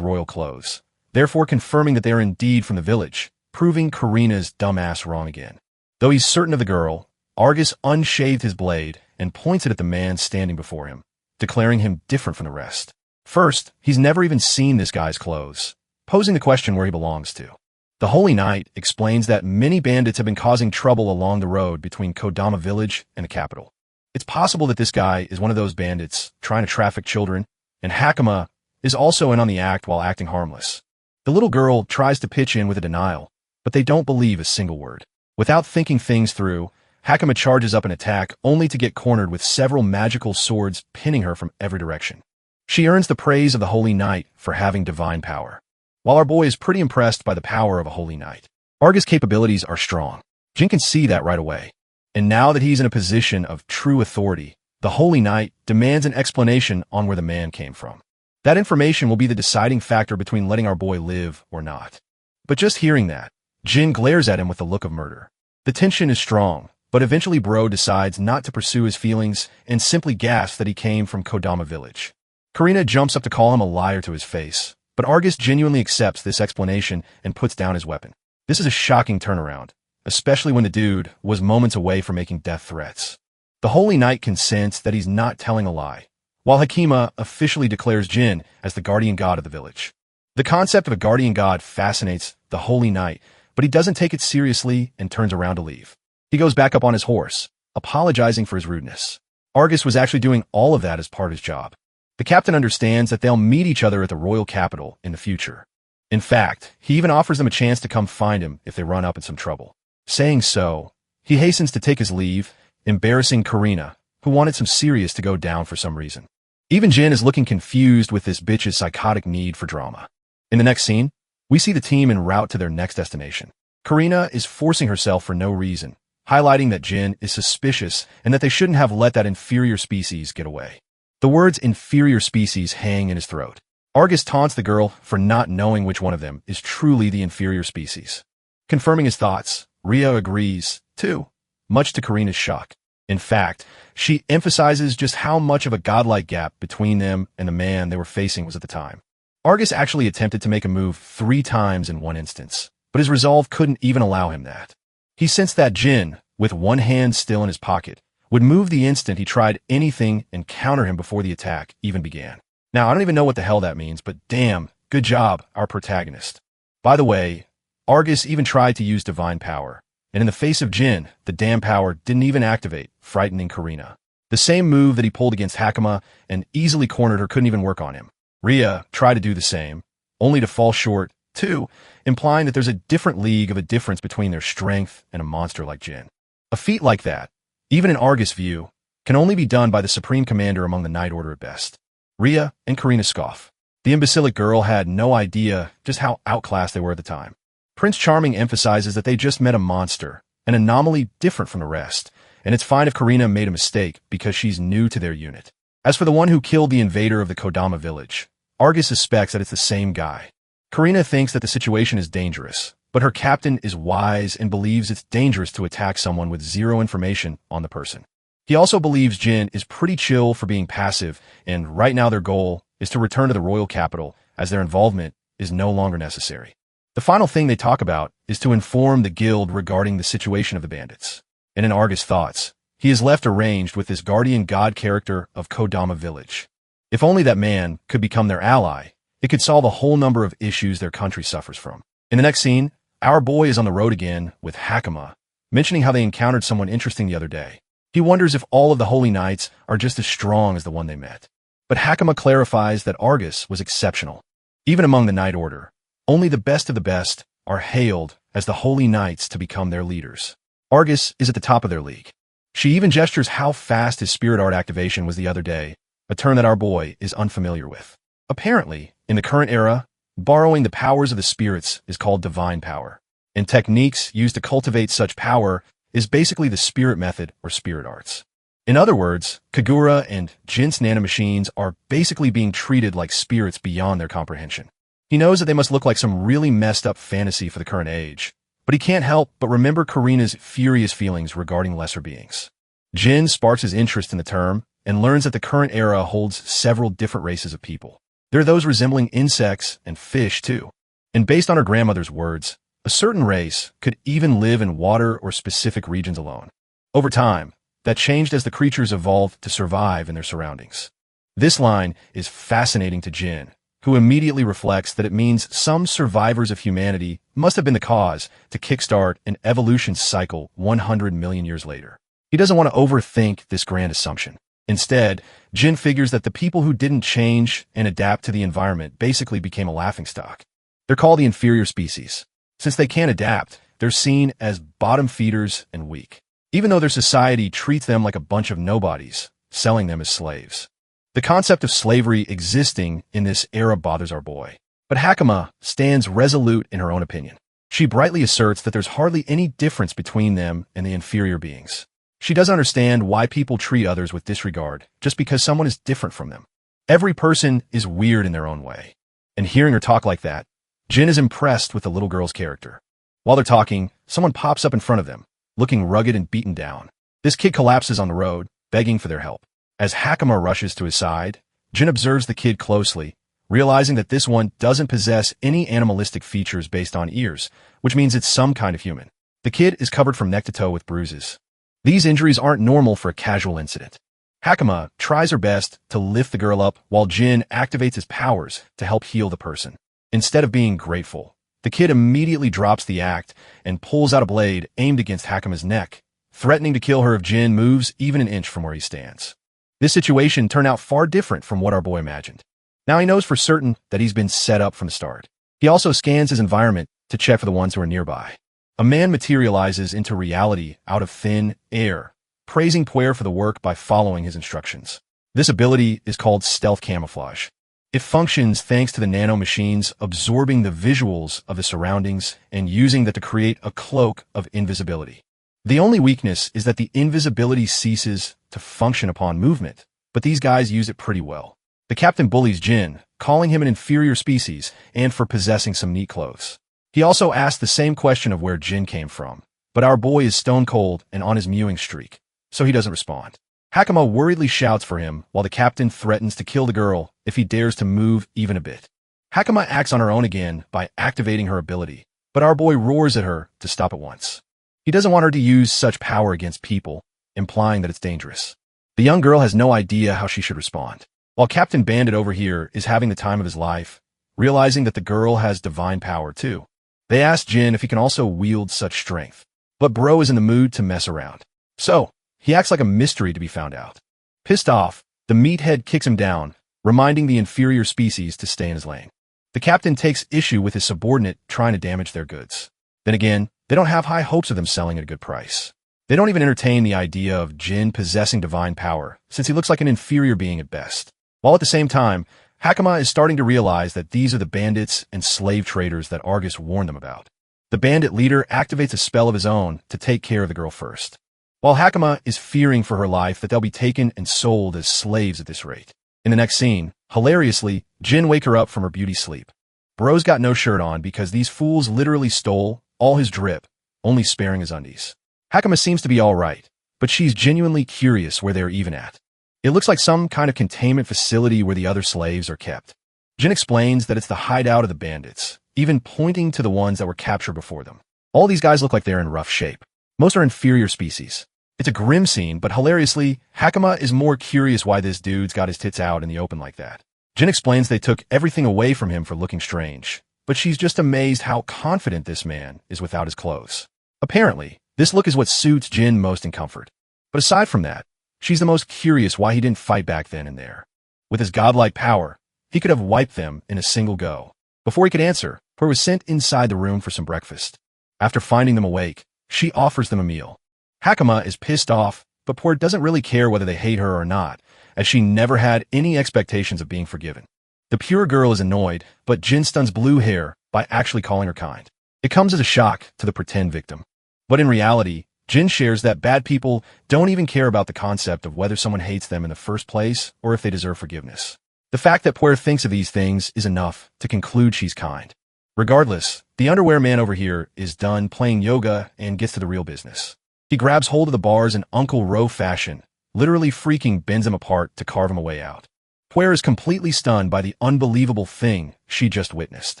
royal clothes, therefore confirming that they are indeed from the village, proving Karina's dumbass wrong again. Though he's certain of the girl, Argus unsheathed his blade and points it at the man standing before him, declaring him different from the rest. First, he's never even seen this guy's clothes, posing the question where he belongs to. The Holy Knight explains that many bandits have been causing trouble along the road between Kodama village and the capital. It's possible that this guy is one of those bandits trying to traffic children, and Hakama is also in on the act while acting harmless. The little girl tries to pitch in with a denial, but they don't believe a single word. Without thinking things through, Hakama charges up an attack only to get cornered with several magical swords pinning her from every direction. She earns the praise of the Holy Knight for having divine power. While our boy is pretty impressed by the power of a Holy Knight, Argus' capabilities are strong. Jin can see that right away. And now that he's in a position of true authority, the Holy Knight demands an explanation on where the man came from. That information will be the deciding factor between letting our boy live or not. But just hearing that, Jin glares at him with a look of murder. The tension is strong, but eventually Bro decides not to pursue his feelings and simply gasps that he came from Kodama village. Karina jumps up to call him a liar to his face, but Argus genuinely accepts this explanation and puts down his weapon. This is a shocking turnaround, especially when the dude was moments away from making death threats. The Holy Knight can sense that he's not telling a lie, while Hakima officially declares Jin as the guardian god of the village. The concept of a guardian god fascinates the Holy Knight, but he doesn't take it seriously and turns around to leave. He goes back up on his horse, apologizing for his rudeness. Argus was actually doing all of that as part of his job. The captain understands that they'll meet each other at the royal capital in the future. In fact, he even offers them a chance to come find him if they run up in some trouble. Saying so, he hastens to take his leave, embarrassing Karina, who wanted some serious to go down for some reason. Even Jin is looking confused with this bitch's psychotic need for drama. In the next scene, we see the team en route to their next destination. Karina is forcing herself for no reason, highlighting that Jin is suspicious and that they shouldn't have let that inferior species get away. The words inferior species hang in his throat. Argus taunts the girl for not knowing which one of them is truly the inferior species. Confirming his thoughts, Ria agrees, too, much to Karina's shock. In fact, she emphasizes just how much of a godlike gap between them and the man they were facing was at the time. Argus actually attempted to make a move 3 times in one instance, but his resolve couldn't even allow him that. He sensed that Jin, with one hand still in his pocket, would move the instant he tried anything and counter him before the attack even began. Now, I don't even know what the hell that means, but damn, good job, our protagonist. By the way, Argus even tried to use divine power, and in the face of Jin, the damn power didn't even activate, frightening Karina. The same move that he pulled against Hakama and easily cornered her couldn't even work on him. Ria tried to do the same, only to fall short, too, implying that there's a different league of a difference between their strength and a monster like Jin. A feat like that, even in Argus' view, can only be done by the supreme commander among the Night Order at best. Ria and Karina scoff. The imbecilic girl had no idea just how outclassed they were at the time. Prince Charming emphasizes that they just met a monster, an anomaly different from the rest, and it's fine if Karina made a mistake because she's new to their unit. As for the one who killed the invader of the Kodama village, Argus suspects that it's the same guy. Karina thinks that the situation is dangerous, but her captain is wise and believes it's dangerous to attack someone with zero information on the person. He also believes Jin is pretty chill for being passive, and right now their goal is to return to the royal capital as their involvement is no longer necessary. The final thing they talk about is to inform the guild regarding the situation of the bandits. And in Argus' thoughts, he is left arranged with this guardian god character of Kodama village. If only that man could become their ally, it could solve a whole number of issues their country suffers from. In the next scene, our boy is on the road again with Hakama, mentioning how they encountered someone interesting the other day. He wonders if all of the Holy Knights are just as strong as the one they met. But Hakama clarifies that Argus was exceptional. Even among the Night Order, only the best of the best are hailed as the Holy Knights to become their leaders. Argus is at the top of their league. She even gestures how fast his spirit art activation was the other day, a term that our boy is unfamiliar with. Apparently, in the current era, borrowing the powers of the spirits is called divine power, and techniques used to cultivate such power is basically the spirit method or spirit arts. In other words, Kagura and Jin's nanomachines are basically being treated like spirits beyond their comprehension. He knows that they must look like some really messed up fantasy for the current age, but he can't help but remember Karina's furious feelings regarding lesser beings. Jin sparks his interest in the term and learns that the current era holds several different races of people. There are those resembling insects and fish too. And based on her grandmother's words, a certain race could even live in water or specific regions alone. Over time, that changed as the creatures evolved to survive in their surroundings. This line is fascinating to Jin, who immediately reflects that it means some survivors of humanity must have been the cause to kickstart an evolution cycle 100 million years later. He doesn't want to overthink this grand assumption. Instead, Jin figures that the people who didn't change and adapt to the environment basically became a laughingstock. They're called the inferior species. Since they can't adapt, they're seen as bottom feeders and weak, even though their society treats them like a bunch of nobodies, selling them as slaves. The concept of slavery existing in this era bothers our boy. But Hakama stands resolute in her own opinion. She brightly asserts that there's hardly any difference between them and the inferior beings. She doesn't understand why people treat others with disregard just because someone is different from them. Every person is weird in their own way. And hearing her talk like that, Jin is impressed with the little girl's character. While they're talking, someone pops up in front of them, looking rugged and beaten down. This kid collapses on the road, begging for their help. As Hakama rushes to his side, Jin observes the kid closely, realizing that this one doesn't possess any animalistic features based on ears, which means it's some kind of human. The kid is covered from neck to toe with bruises. These injuries aren't normal for a casual incident. Hakama tries her best to lift the girl up while Jin activates his powers to help heal the person. Instead of being grateful, the kid immediately drops the act and pulls out a blade aimed against Hakama's neck, threatening to kill her if Jin moves even an inch from where he stands. This situation turned out far different from what our boy imagined. Now he knows for certain that he's been set up from the start. He also scans his environment to check for the ones who are nearby. A man materializes into reality out of thin air, praising Puer for the work by following his instructions. This ability is called stealth camouflage. It functions thanks to the nanomachines absorbing the visuals of the surroundings and using that to create a cloak of invisibility. The only weakness is that the invisibility ceases to function upon movement, but these guys use it pretty well. The captain bullies Jin, calling him an inferior species and for possessing some neat clothes. He also asks the same question of where Jin came from, but our boy is stone cold and on his mewing streak, so he doesn't respond. Hakama worriedly shouts for him while the captain threatens to kill the girl if he dares to move even a bit. Hakama acts on her own again by activating her ability, but our boy roars at her to stop at once. He doesn't want her to use such power against people, implying that it's dangerous. The young girl has no idea how she should respond. While Captain Bandit over here is having the time of his life, realizing that the girl has divine power too. They ask Jin if he can also wield such strength, but bro is in the mood to mess around. So, he acts like a mystery to be found out. Pissed off, the meathead kicks him down, reminding the inferior species to stay in his lane. The captain takes issue with his subordinate trying to damage their goods. Then again, they don't have high hopes of them selling at a good price. They don't even entertain the idea of Jin possessing divine power, since he looks like an inferior being at best. While at the same time, Hakama is starting to realize that these are the bandits and slave traders that Argus warned them about. The bandit leader activates a spell of his own to take care of the girl first. While Hakama is fearing for her life that they'll be taken and sold as slaves at this rate. In the next scene, hilariously, Jin wakes her up from her beauty sleep. Bro's got no shirt on because these fools literally stole all his drip, only sparing his undies. Hakama seems to be alright, but she's genuinely curious where they're even at. It looks like some kind of containment facility where the other slaves are kept. Jin explains that it's the hideout of the bandits, even pointing to the ones that were captured before them. All these guys look like they're in rough shape. Most are inferior species. It's a grim scene, but hilariously, Hakama is more curious why this dude's got his tits out in the open like that. Jin explains they took everything away from him for looking strange, but she's just amazed how confident this man is without his clothes. Apparently, this look is what suits Jin most in comfort. But aside from that, she's the most curious why he didn't fight back then and there. With his godlike power, he could have wiped them in a single go. Before he could answer, Puer was sent inside the room for some breakfast. After finding them awake, she offers them a meal. Hakama is pissed off, but Puer doesn't really care whether they hate her or not, as she never had any expectations of being forgiven. The pure girl is annoyed, but Jin stuns blue hair by actually calling her kind. It comes as a shock to the pretend victim. But in reality, Jin shares that bad people don't even care about the concept of whether someone hates them in the first place or if they deserve forgiveness. The fact that Puer thinks of these things is enough to conclude she's kind. Regardless, the underwear man over here is done playing yoga and gets to the real business. He grabs hold of the bars in Uncle Ro fashion, literally freaking bends him apart to carve him a way out. Puer is completely stunned by the unbelievable thing she just witnessed.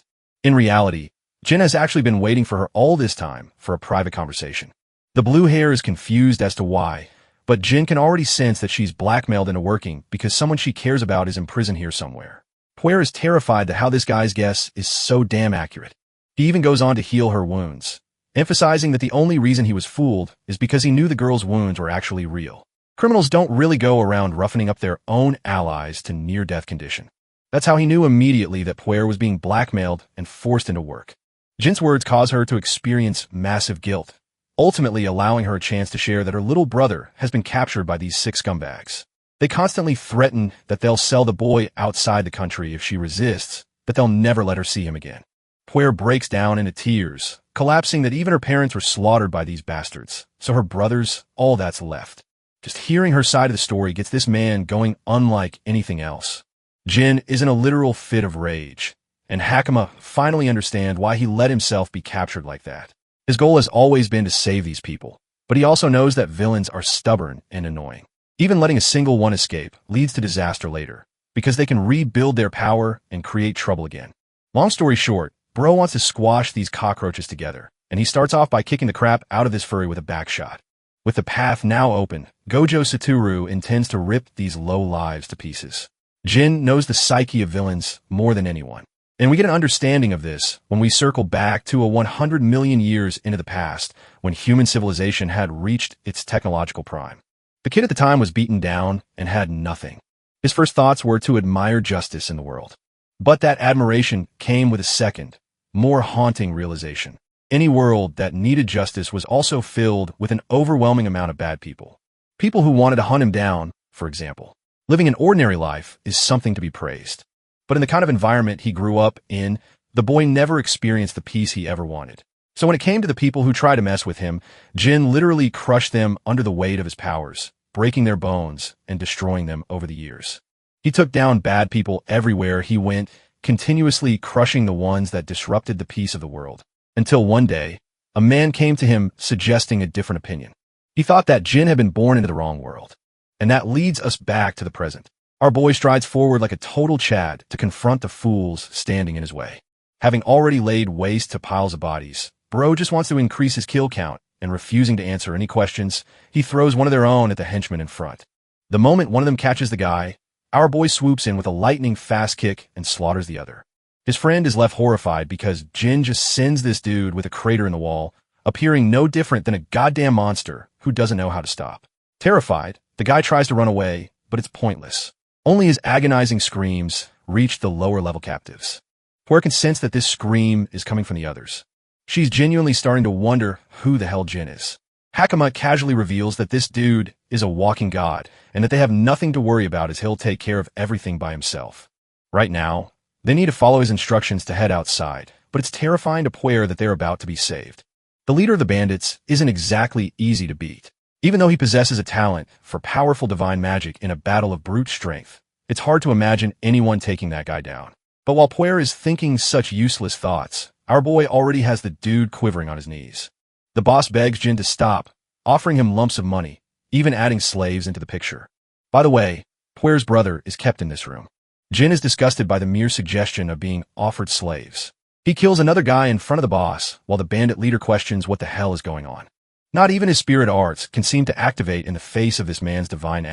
In reality, Jin has actually been waiting for her all this time for a private conversation. The blue hair is confused as to why, but Jin can already sense that she's blackmailed into working because someone she cares about is in prison here somewhere. Puer is terrified that how this guy's guess is so damn accurate. He even goes on to heal her wounds, emphasizing that the only reason he was fooled is because he knew the girl's wounds were actually real. Criminals don't really go around roughening up their own allies to near-death condition. That's how he knew immediately that Puer was being blackmailed and forced into work. Jin's words cause her to experience massive guilt, ultimately allowing her a chance to share that her little brother has been captured by these 6 scumbags. They constantly threaten that they'll sell the boy outside the country if she resists, that they'll never let her see him again. Puer breaks down into tears, collapsing that even her parents were slaughtered by these bastards, so her brother's all that's left. Just hearing her side of the story gets this man going unlike anything else. Jin is in a literal fit of rage, and Hakama finally understands why he let himself be captured like that. His goal has always been to save these people, but he also knows that villains are stubborn and annoying. Even letting a single one escape leads to disaster later, because they can rebuild their power and create trouble again. Long story short, Bro wants to squash these cockroaches together, and he starts off by kicking the crap out of this furry with a backshot. With the path now open, Gojo Satoru intends to rip these low lives to pieces. Jin knows the psyche of villains more than anyone, and we get an understanding of this when we circle back to 100 million years into the past, when human civilization had reached its technological prime. The kid at the time was beaten down and had nothing. His first thoughts were to admire justice in the world. But that admiration came with a second, more haunting realization. Any world that needed justice was also filled with an overwhelming amount of bad people. People who wanted to hunt him down, for example. Living an ordinary life is something to be praised. But in the kind of environment he grew up in, the boy never experienced the peace he ever wanted. So when it came to the people who tried to mess with him, Jin literally crushed them under the weight of his powers, breaking their bones and destroying them over the years. He took down bad people everywhere he went, continuously crushing the ones that disrupted the peace of the world. Until one day, a man came to him suggesting a different opinion. He thought that Jin had been born into the wrong world. And that leads us back to the present. Our boy strides forward like a total Chad to confront the fools standing in his way. Having already laid waste to piles of bodies, Bro just wants to increase his kill count, and refusing to answer any questions, he throws one of their own at the henchman in front. The moment one of them catches the guy, our boy swoops in with a lightning-fast kick and slaughters the other. His friend is left horrified because Jin just sends this dude with a crater in the wall, appearing no different than a goddamn monster who doesn't know how to stop. Terrified, the guy tries to run away, but it's pointless. Only his agonizing screams reach the lower-level captives. Puer can sense that this scream is coming from the others. She's genuinely starting to wonder who the hell Jin is. Hakama casually reveals that this dude is a walking god, and that they have nothing to worry about as he'll take care of everything by himself. Right now, they need to follow his instructions to head outside, but it's terrifying to Puer that they're about to be saved. The leader of the bandits isn't exactly easy to beat. Even though he possesses a talent for powerful divine magic in a battle of brute strength, it's hard to imagine anyone taking that guy down. But while Puer is thinking such useless thoughts, our boy already has the dude quivering on his knees. The boss begs Jin to stop, offering him lumps of money, even adding slaves into the picture. By the way, Puer's brother is kept in this room. Jin is disgusted by the mere suggestion of being offered slaves. He kills another guy in front of the boss, while the bandit leader questions what the hell is going on. Not even his spirit arts can seem to activate in the face of this man's divine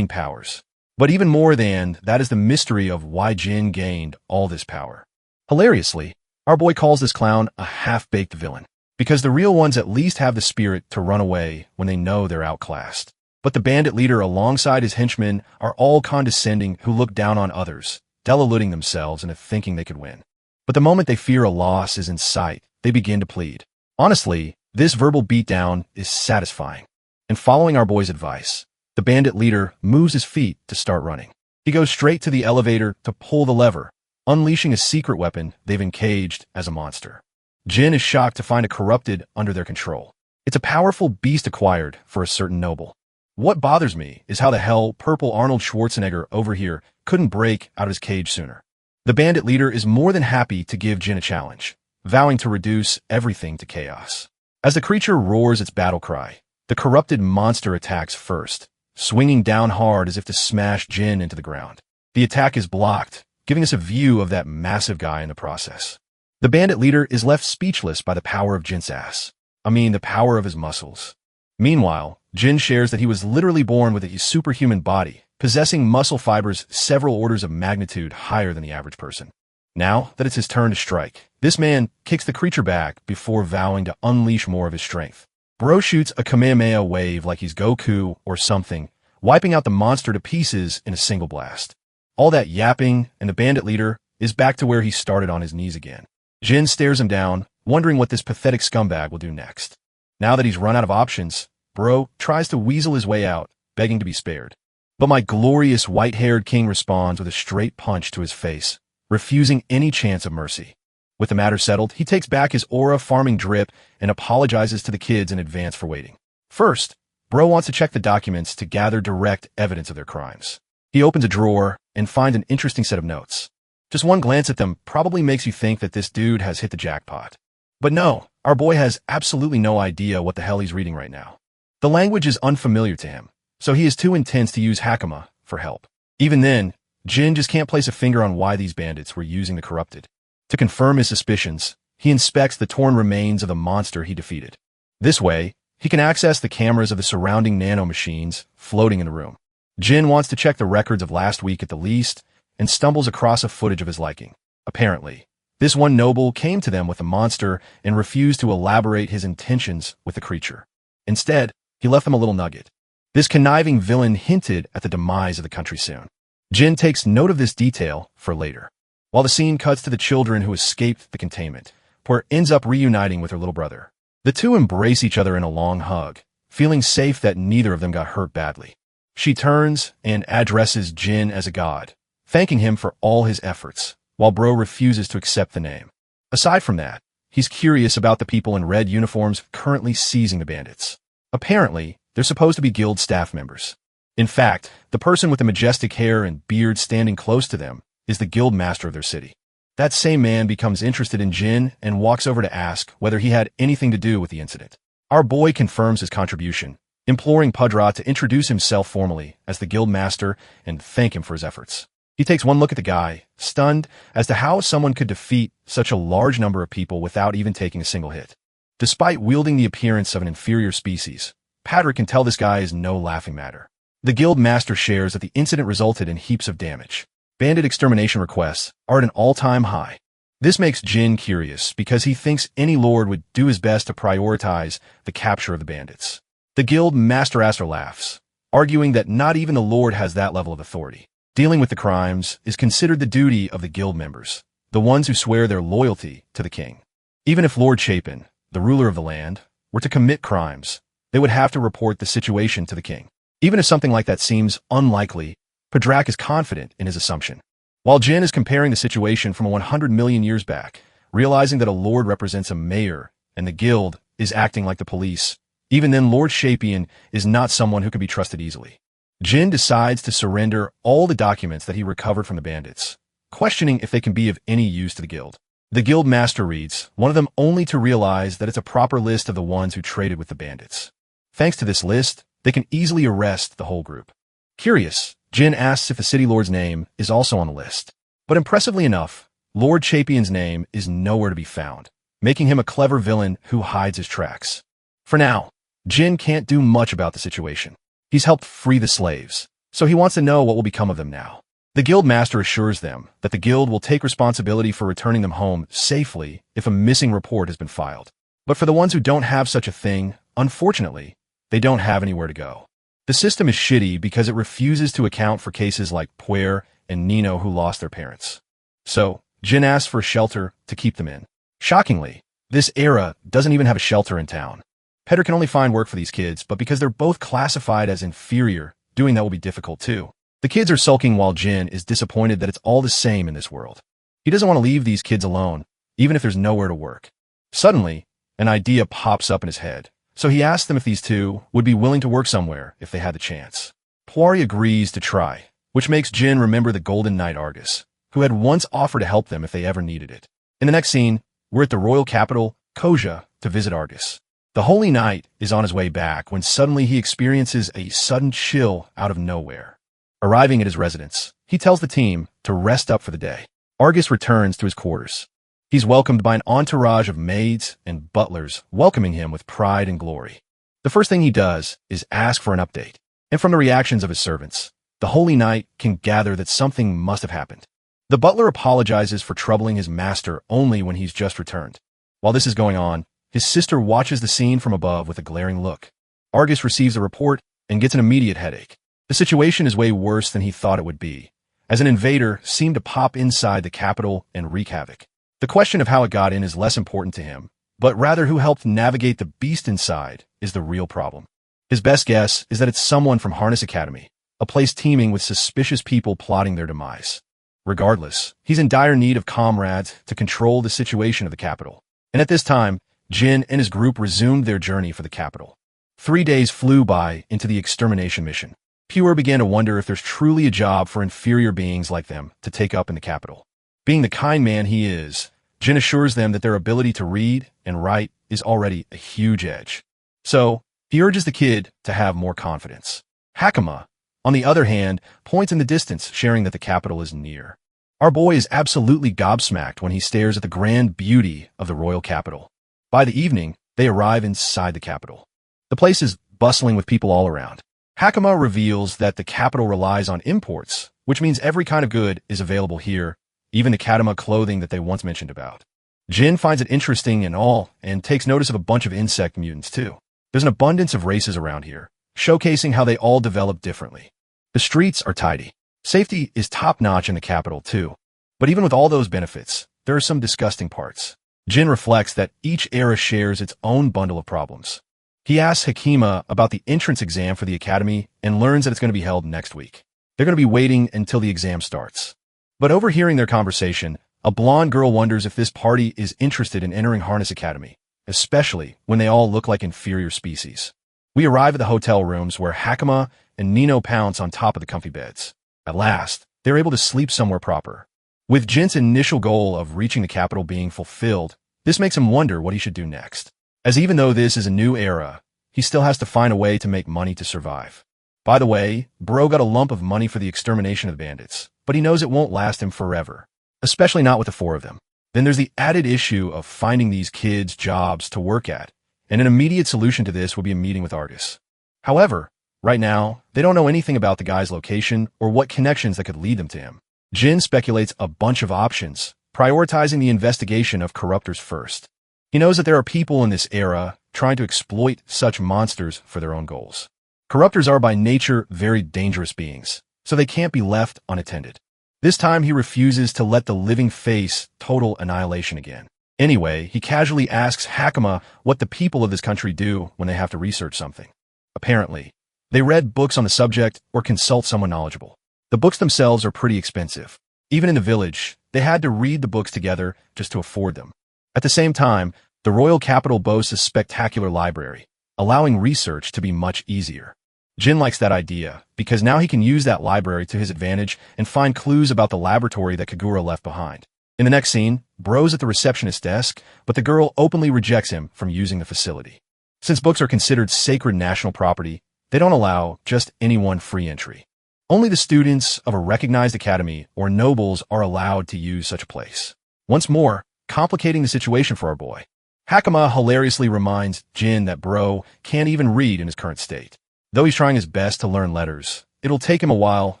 powers. But even more than that is the mystery of why Jin gained all this power. Hilariously, our boy calls this clown a half-baked villain, because the real ones at least have the spirit to run away when they know they're outclassed. But the bandit leader alongside his henchmen are all condescending who look down on others, deluding themselves into thinking they could win. But the moment they fear a loss is in sight, they begin to plead. Honestly, this verbal beatdown is satisfying. And following our boy's advice, the bandit leader moves his feet to start running. He goes straight to the elevator to pull the lever, unleashing a secret weapon they've encaged as a monster. Jin is shocked to find it corrupted under their control. It's a powerful beast acquired for a certain noble. What bothers me is how the hell purple Arnold Schwarzenegger over here couldn't break out of his cage sooner. The bandit leader is more than happy to give Jin a challenge, vowing to reduce everything to chaos. As the creature roars its battle cry, the corrupted monster attacks first, swinging down hard as if to smash Jin into the ground. The attack is blocked, giving us a view of that massive guy in the process. The bandit leader is left speechless by the power of Jin's ass. The power of his muscles. Meanwhile, Jin shares that he was literally born with a superhuman body, possessing muscle fibers several orders of magnitude higher than the average person. Now that it's his turn to strike, this man kicks the creature back before vowing to unleash more of his strength. Bro shoots a Kamehameha wave like he's Goku or something, wiping out the monster to pieces in a single blast. All that yapping, and the bandit leader is back to where he started on his knees again. Jin stares him down, wondering what this pathetic scumbag will do next. Now that he's run out of options, Bro tries to weasel his way out, begging to be spared. But my glorious white-haired king responds with a straight punch to his face, refusing any chance of mercy. With the matter settled, he takes back his aura farming drip and apologizes to the kids in advance for waiting. First, Bro wants to check the documents to gather direct evidence of their crimes. He opens a drawer and finds an interesting set of notes. Just one glance at them probably makes you think that this dude has hit the jackpot. But no, our boy has absolutely no idea what the hell he's reading right now. The language is unfamiliar to him, so he is too intense to use Hakama for help. Even then, Jin just can't place a finger on why these bandits were using the corrupted. To confirm his suspicions, he inspects the torn remains of the monster he defeated. This way, he can access the cameras of the surrounding nanomachines floating in the room. Jin wants to check the records of last week at the least, and stumbles across a footage of his liking. Apparently, this one noble came to them with a monster and refused to elaborate his intentions with the creature. Instead, he left them a little nugget. This conniving villain hinted at the demise of the country soon. Jin takes note of this detail for later. While the scene cuts to the children who escaped the containment, Puer ends up reuniting with her little brother. The two embrace each other in a long hug, feeling safe that neither of them got hurt badly. She turns and addresses Jin as a god, thanking him for all his efforts, while Bro refuses to accept the name. Aside from that, he's curious about the people in red uniforms currently seizing the bandits. Apparently, they're supposed to be guild staff members. In fact, the person with the majestic hair and beard standing close to them is the guild master of their city. That same man becomes interested in Jin and walks over to ask whether he had anything to do with the incident. Our boy confirms his contribution, imploring Pudra to introduce himself formally as the guild master and thank him for his efforts. He takes one look at the guy, stunned as to how someone could defeat such a large number of people without even taking a single hit. Despite wielding the appearance of an inferior species, Patrick can tell this guy is no laughing matter. The guild master shares that the incident resulted in heaps of damage. Bandit extermination requests are at an all-time high. This makes Jin curious because he thinks any lord would do his best to prioritize the capture of the bandits. The guild master Aster laughs, arguing that not even the lord has that level of authority. Dealing with the crimes is considered the duty of the guild members, the ones who swear their loyalty to the king. Even if Lord Chapin, the ruler of the land, were to commit crimes, they would have to report the situation to the king. Even if something like that seems unlikely, Padrak is confident in his assumption. While Jin is comparing the situation from 100 million years back, realizing that a lord represents a mayor and the guild is acting like the police, even then Lord Shapian is not someone who can be trusted easily. Jin decides to surrender all the documents that he recovered from the bandits, questioning if they can be of any use to the guild. The guild master reads one of them only to realize that it's a proper list of the ones who traded with the bandits. Thanks to this list, they can easily arrest the whole group. Curious, Jin asks if the city lord's name is also on the list. But impressively enough, Lord Chapian's name is nowhere to be found, making him a clever villain who hides his tracks. For now, Jin can't do much about the situation. He's helped free the slaves, so he wants to know what will become of them now. The guild master assures them that the guild will take responsibility for returning them home safely if a missing report has been filed. But for the ones who don't have such a thing, unfortunately, they don't have anywhere to go. The system is shitty because it refuses to account for cases like Puer and Nino who lost their parents. So, Jin asks for a shelter to keep them in. Shockingly, this era doesn't even have a shelter in town. Pedder can only find work for these kids, but because they're both classified as inferior, doing that will be difficult too. The kids are sulking while Jin is disappointed that it's all the same in this world. He doesn't want to leave these kids alone, even if there's nowhere to work. Suddenly, an idea pops up in his head, so he asks them if these two would be willing to work somewhere if they had the chance. Puari agrees to try, which makes Jin remember the Golden Knight Argus, who had once offered to help them if they ever needed it. In the next scene, we're at the royal capital, Koja, to visit Argus. The Holy Knight is on his way back when suddenly he experiences a sudden chill out of nowhere. Arriving at his residence, he tells the team to rest up for the day. Argus returns to his quarters. He's welcomed by an entourage of maids and butlers welcoming him with pride and glory. The first thing he does is ask for an update, and from the reactions of his servants, the Holy Knight can gather that something must have happened. The butler apologizes for troubling his master only when he's just returned. While this is going on, His sister watches the scene from above with a glaring look. Argus receives a report and gets an immediate headache. The situation is way worse than he thought it would be, as an invader seemed to pop inside the capital and wreak havoc. The question of how it got in is less important to him, but rather who helped navigate the beast inside is the real problem. His best guess is that it's someone from Harness Academy, a place teeming with suspicious people plotting their demise. Regardless, he's in dire need of comrades to control the situation of the capital. And at this time, Jin and his group resumed their journey for the capital. 3 days flew by into the extermination mission. Pure began to wonder if there's truly a job for inferior beings like them to take up in the capital. Being the kind man he is, Jin assures them that their ability to read and write is already a huge edge. So, he urges the kid to have more confidence. Hakama, on the other hand, points in the distance, sharing that the capital is near. Our boy is absolutely gobsmacked when he stares at the grand beauty of the royal capital. By the evening, they arrive inside the capital. The place is bustling with people all around. Hakama reveals that the capital relies on imports, which means every kind of good is available here, even the Katama clothing that they once mentioned about. Jin finds it interesting and all, and takes notice of a bunch of insect mutants too. There's an abundance of races around here, showcasing how they all develop differently. The streets are tidy. Safety is top-notch in the capital too. But even with all those benefits, there are some disgusting parts. Jin reflects that each era shares its own bundle of problems. He asks Hakima about the entrance exam for the academy and learns that it's going to be held next week. They're going to be waiting until the exam starts. But overhearing their conversation, a blonde girl wonders if this party is interested in entering Harness Academy, especially when they all look like inferior species. We arrive at the hotel rooms where Hakama and Nino pounce on top of the comfy beds. At last, they're able to sleep somewhere proper. With Jin's initial goal of reaching the capital being fulfilled, this makes him wonder what he should do next. As even though this is a new era, he still has to find a way to make money to survive. By the way, Bro got a lump of money for the extermination of the bandits, but he knows it won't last him forever, especially not with the 4 of them. Then there's the added issue of finding these kids jobs to work at, and an immediate solution to this would be a meeting with Argus. However, right now, they don't know anything about the guy's location or what connections that could lead them to him. Jin speculates a bunch of options, prioritizing the investigation of corruptors first. He knows that there are people in this era trying to exploit such monsters for their own goals. Corruptors are by nature very dangerous beings, so they can't be left unattended. This time he refuses to let the living face total annihilation again. Anyway, he casually asks Hakama what the people of this country do when they have to research something. Apparently, they read books on the subject or consult someone knowledgeable. The books themselves are pretty expensive. Even in the village, they had to read the books together just to afford them. At the same time, the royal capital boasts a spectacular library, allowing research to be much easier. Jin likes that idea, because now he can use that library to his advantage and find clues about the laboratory that Kagura left behind. In the next scene, Bro's at the receptionist's desk, but the girl openly rejects him from using the facility. Since books are considered sacred national property, they don't allow just anyone free entry. Only the students of a recognized academy or nobles are allowed to use such a place. Once more, complicating the situation for our boy. Hakama hilariously reminds Jin that Bro can't even read in his current state. Though he's trying his best to learn letters, it'll take him a while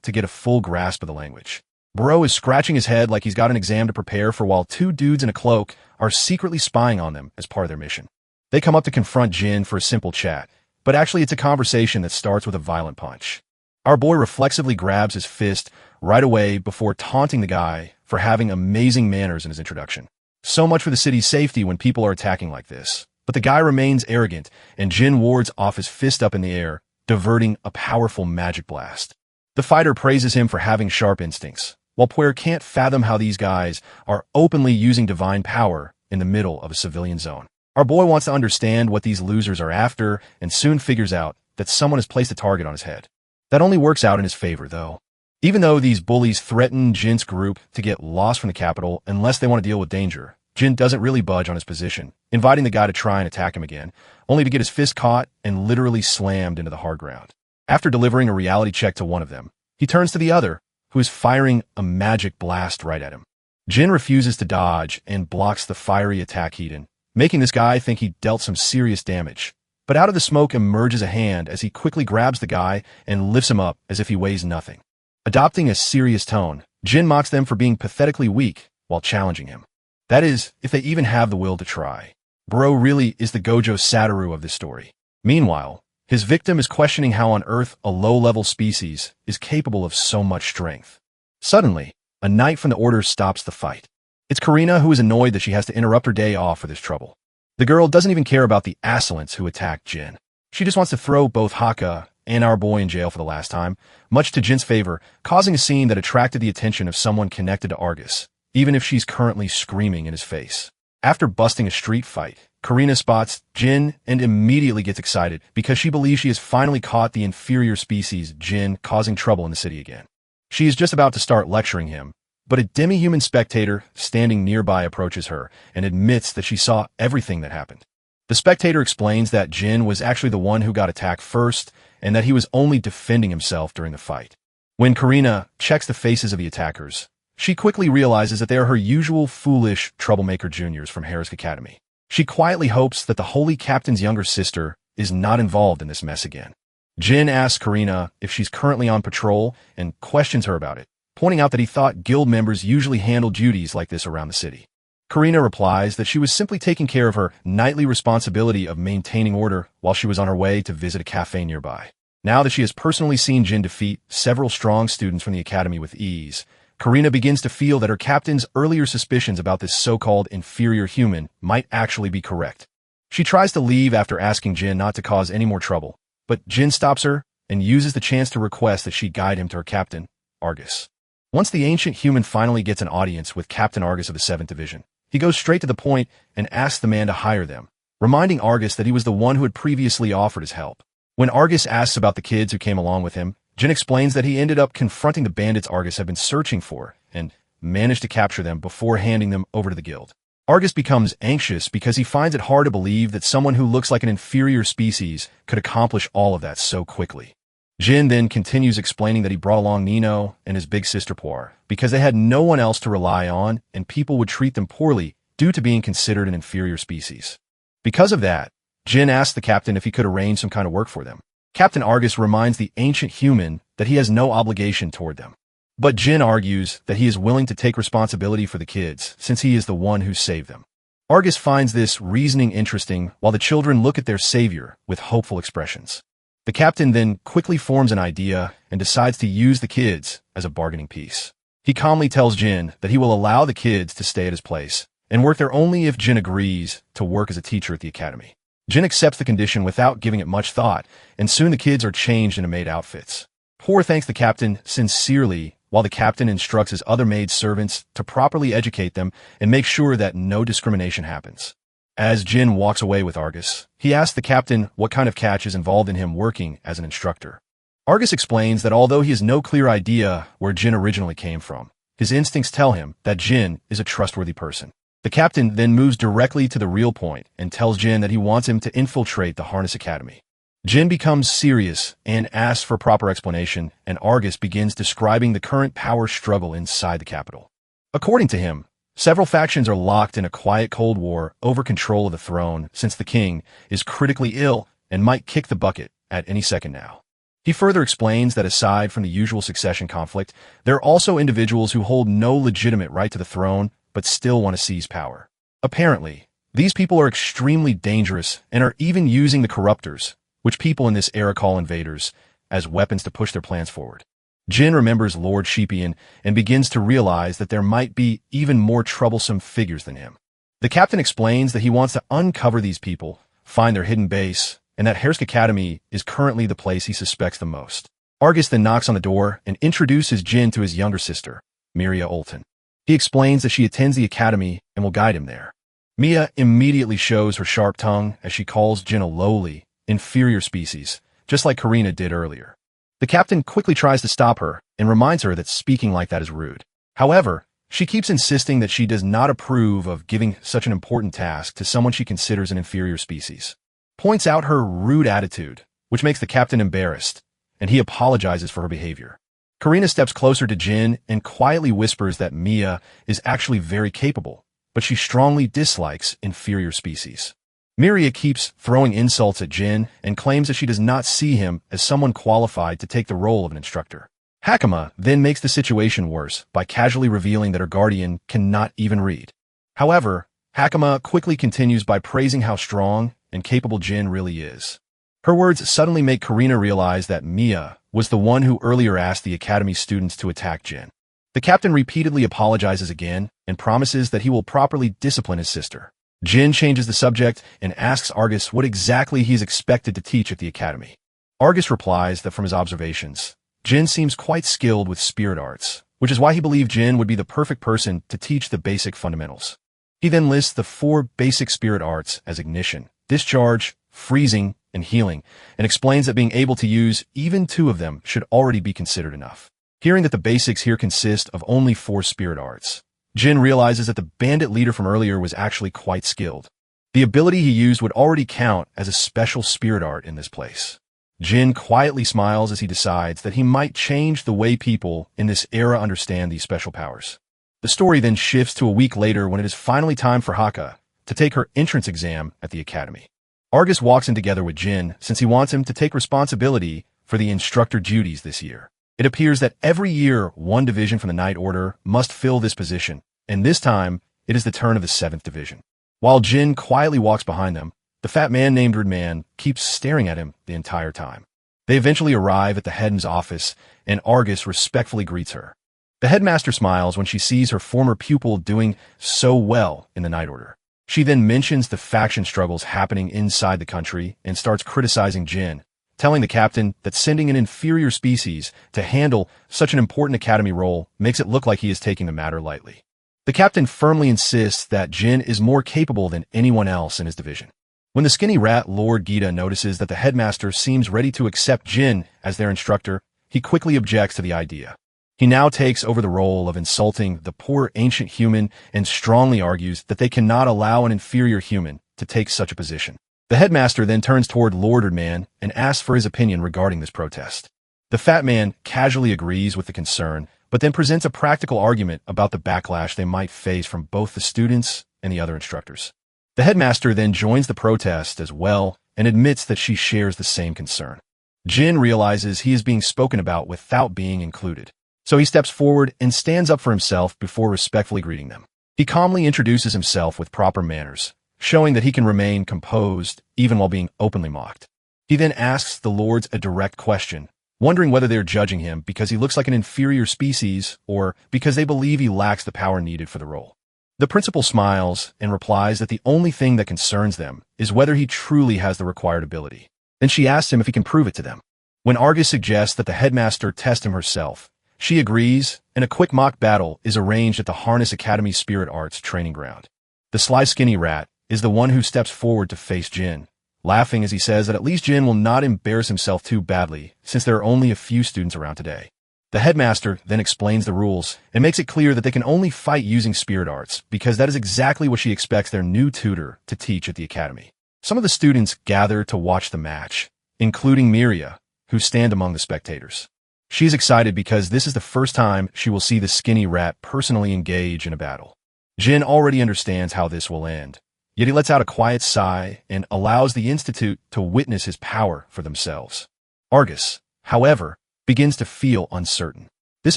to get a full grasp of the language. Bro is scratching his head like he's got an exam to prepare for while 2 dudes in a cloak are secretly spying on them as part of their mission. They come up to confront Jin for a simple chat, but actually it's a conversation that starts with a violent punch. Our boy reflexively grabs his fist right away before taunting the guy for having amazing manners in his introduction. So much for the city's safety when people are attacking like this. But the guy remains arrogant, and Jin wards off his fist up in the air, diverting a powerful magic blast. The fighter praises him for having sharp instincts, while Puer can't fathom how these guys are openly using divine power in the middle of a civilian zone. Our boy wants to understand what these losers are after, and soon figures out that someone has placed a target on his head. That only works out in his favor, though. Even though these bullies threaten Jin's group to get lost from the capital unless they want to deal with danger, Jin doesn't really budge on his position, inviting the guy to try and attack him again, only to get his fist caught and literally slammed into the hard ground. After delivering a reality check to one of them, he turns to the other, who is firing a magic blast right at him. Jin refuses to dodge and blocks the fiery attack Heaton, making this guy think he dealt some serious damage. But out of the smoke emerges a hand as he quickly grabs the guy and lifts him up as if he weighs nothing. Adopting a serious tone, Jin mocks them for being pathetically weak while challenging him. That is, if they even have the will to try. Bro really is the Gojo Satoru of this story. Meanwhile, his victim is questioning how on Earth a low-level species is capable of so much strength. Suddenly, a knight from the Order stops the fight. It's Karina, who is annoyed that she has to interrupt her day off for this trouble. The girl doesn't even care about the assailants who attacked Jin. She just wants to throw both Haka and our boy in jail for the last time, much to Jin's favor, causing a scene that attracted the attention of someone connected to Argus, even if she's currently screaming in his face. After busting a street fight, Karina spots Jin and immediately gets excited because she believes she has finally caught the inferior species Jin causing trouble in the city again. She is just about to start lecturing him, but a demi-human spectator standing nearby approaches her and admits that she saw everything that happened. The spectator explains that Jin was actually the one who got attacked first and that he was only defending himself during the fight. When Karina checks the faces of the attackers, she quickly realizes that they are her usual foolish troublemaker juniors from Herisk Academy. She quietly hopes that the Holy Captain's younger sister is not involved in this mess again. Jin asks Karina if she's currently on patrol and questions her about it, pointing out that he thought guild members usually handled duties like this around the city. Karina replies that she was simply taking care of her nightly responsibility of maintaining order while she was on her way to visit a cafe nearby. Now that she has personally seen Jin defeat several strong students from the academy with ease, Karina begins to feel that her captain's earlier suspicions about this so-called inferior human might actually be correct. She tries to leave after asking Jin not to cause any more trouble, but Jin stops her and uses the chance to request that she guide him to her captain, Argus. Once the ancient human finally gets an audience with Captain Argus of the 7th Division, he goes straight to the point and asks the man to hire them, reminding Argus that he was the one who had previously offered his help. When Argus asks about the kids who came along with him, Jin explains that he ended up confronting the bandits Argus had been searching for and managed to capture them before handing them over to the guild. Argus becomes anxious because he finds it hard to believe that someone who looks like an inferior species could accomplish all of that so quickly. Jin then continues explaining that he brought along Nino and his big sister Poir because they had no one else to rely on and people would treat them poorly due to being considered an inferior species. Because of that, Jin asks the captain if he could arrange some kind of work for them. Captain Argus reminds the ancient human that he has no obligation toward them. But Jin argues that he is willing to take responsibility for the kids since he is the one who saved them. Argus finds this reasoning interesting while the children look at their savior with hopeful expressions. The captain then quickly forms an idea and decides to use the kids as a bargaining piece. He calmly tells Jin that he will allow the kids to stay at his place and work there only if Jin agrees to work as a teacher at the academy. Jin accepts the condition without giving it much thought, and soon the kids are changed into maid outfits. Poor thanks the captain sincerely while the captain instructs his other maid servants to properly educate them and make sure that no discrimination happens. As Jin walks away with Argus, he asks the captain what kind of catch is involved in him working as an instructor. Argus explains that although he has no clear idea where Jin originally came from, his instincts tell him that Jin is a trustworthy person. The captain then moves directly to the real point and tells Jin that he wants him to infiltrate the Harness Academy. Jin becomes serious and asks for proper explanation, and Argus begins describing the current power struggle inside the capital. According to him, several factions are locked in a quiet cold war over control of the throne since the king is critically ill and might kick the bucket at any second now. He further explains that aside from the usual succession conflict, there are also individuals who hold no legitimate right to the throne but still want to seize power. Apparently, these people are extremely dangerous and are even using the corruptors, which people in this era call invaders, as weapons to push their plans forward. Jin remembers Lord Sheepian and begins to realize that there might be even more troublesome figures than him. The captain explains that he wants to uncover these people, find their hidden base, and that Herisk Academy is currently the place he suspects the most. Argus then knocks on the door and introduces Jin to his younger sister, Miria Olton. He explains that she attends the academy and will guide him there. Mia immediately shows her sharp tongue as she calls Jin a lowly, inferior species, just like Karina did earlier. The captain quickly tries to stop her and reminds her that speaking like that is rude. However, she keeps insisting that she does not approve of giving such an important task to someone she considers an inferior species. Points out her rude attitude, which makes the captain embarrassed, and he apologizes for her behavior. Karina steps closer to Jin and quietly whispers that Mia is actually very capable, but she strongly dislikes inferior species. Miria keeps throwing insults at Jin and claims that she does not see him as someone qualified to take the role of an instructor. Hakama then makes the situation worse by casually revealing that her guardian cannot even read. However, Hakama quickly continues by praising how strong and capable Jin really is. Her words suddenly make Karina realize that Mia was the one who earlier asked the academy students to attack Jin. The captain repeatedly apologizes again and promises that he will properly discipline his sister. Jin changes the subject and asks Argus what exactly he is expected to teach at the academy. Argus replies that from his observations, Jin seems quite skilled with spirit arts, which is why he believed Jin would be the perfect person to teach the basic fundamentals. He then lists the 4 basic spirit arts as ignition, discharge, freezing, and healing, and explains that being able to use even 2 of them should already be considered enough. Hearing that the basics here consist of only 4 spirit arts, Jin realizes that the bandit leader from earlier was actually quite skilled. The ability he used would already count as a special spirit art in this place. Jin quietly smiles as he decides that he might change the way people in this era understand these special powers. The story then shifts to a week later when it is finally time for Haka to take her entrance exam at the academy. Argus walks in together with Jin since he wants him to take responsibility for the instructor duties this year. It appears that every year 1 division from the Night Order must fill this position, and this time it is the turn of the 7th division. While Jin quietly walks behind them, the fat man named Redman keeps staring at him the entire time. They eventually arrive at the headman's office, and Argus respectfully greets her. The headmaster smiles when she sees her former pupil doing so well in the Night Order. She then mentions the faction struggles happening inside the country and starts criticizing Jin, telling the captain that sending an inferior species to handle such an important academy role makes it look like he is taking the matter lightly. The captain firmly insists that Jin is more capable than anyone else in his division. When the skinny rat Lord Gita notices that the headmaster seems ready to accept Jin as their instructor, he quickly objects to the idea. He now takes over the role of insulting the poor ancient human and strongly argues that they cannot allow an inferior human to take such a position. The headmaster then turns toward Lord Erdman and asks for his opinion regarding this protest. The fat man casually agrees with the concern, but then presents a practical argument about the backlash they might face from both the students and the other instructors. The headmaster then joins the protest as well and admits that she shares the same concern. Jin realizes he is being spoken about without being included, so he steps forward and stands up for himself before respectfully greeting them. He calmly introduces himself with proper manners, showing that he can remain composed even while being openly mocked. He then asks the lords a direct question, wondering whether they're judging him because he looks like an inferior species or because they believe he lacks the power needed for the role. The principal smiles and replies that the only thing that concerns them is whether he truly has the required ability. Then she asks him if he can prove it to them. When Argus suggests that the headmaster test him herself, she agrees, and a quick mock battle is arranged at the Harness Academy Spirit Arts training ground. The sly skinny rat is the one who steps forward to face Jin, laughing as he says that at least Jin will not embarrass himself too badly since there are only a few students around today. The headmaster then explains the rules and makes it clear that they can only fight using spirit arts because that is exactly what she expects their new tutor to teach at the academy. Some of the students gather to watch the match, including Miria, who stand among the spectators. She is excited because this is the first time she will see the skinny rat personally engage in a battle. Jin already understands how this will end, yet he lets out a quiet sigh and allows the Institute to witness his power for themselves. Argus, however, begins to feel uncertain. This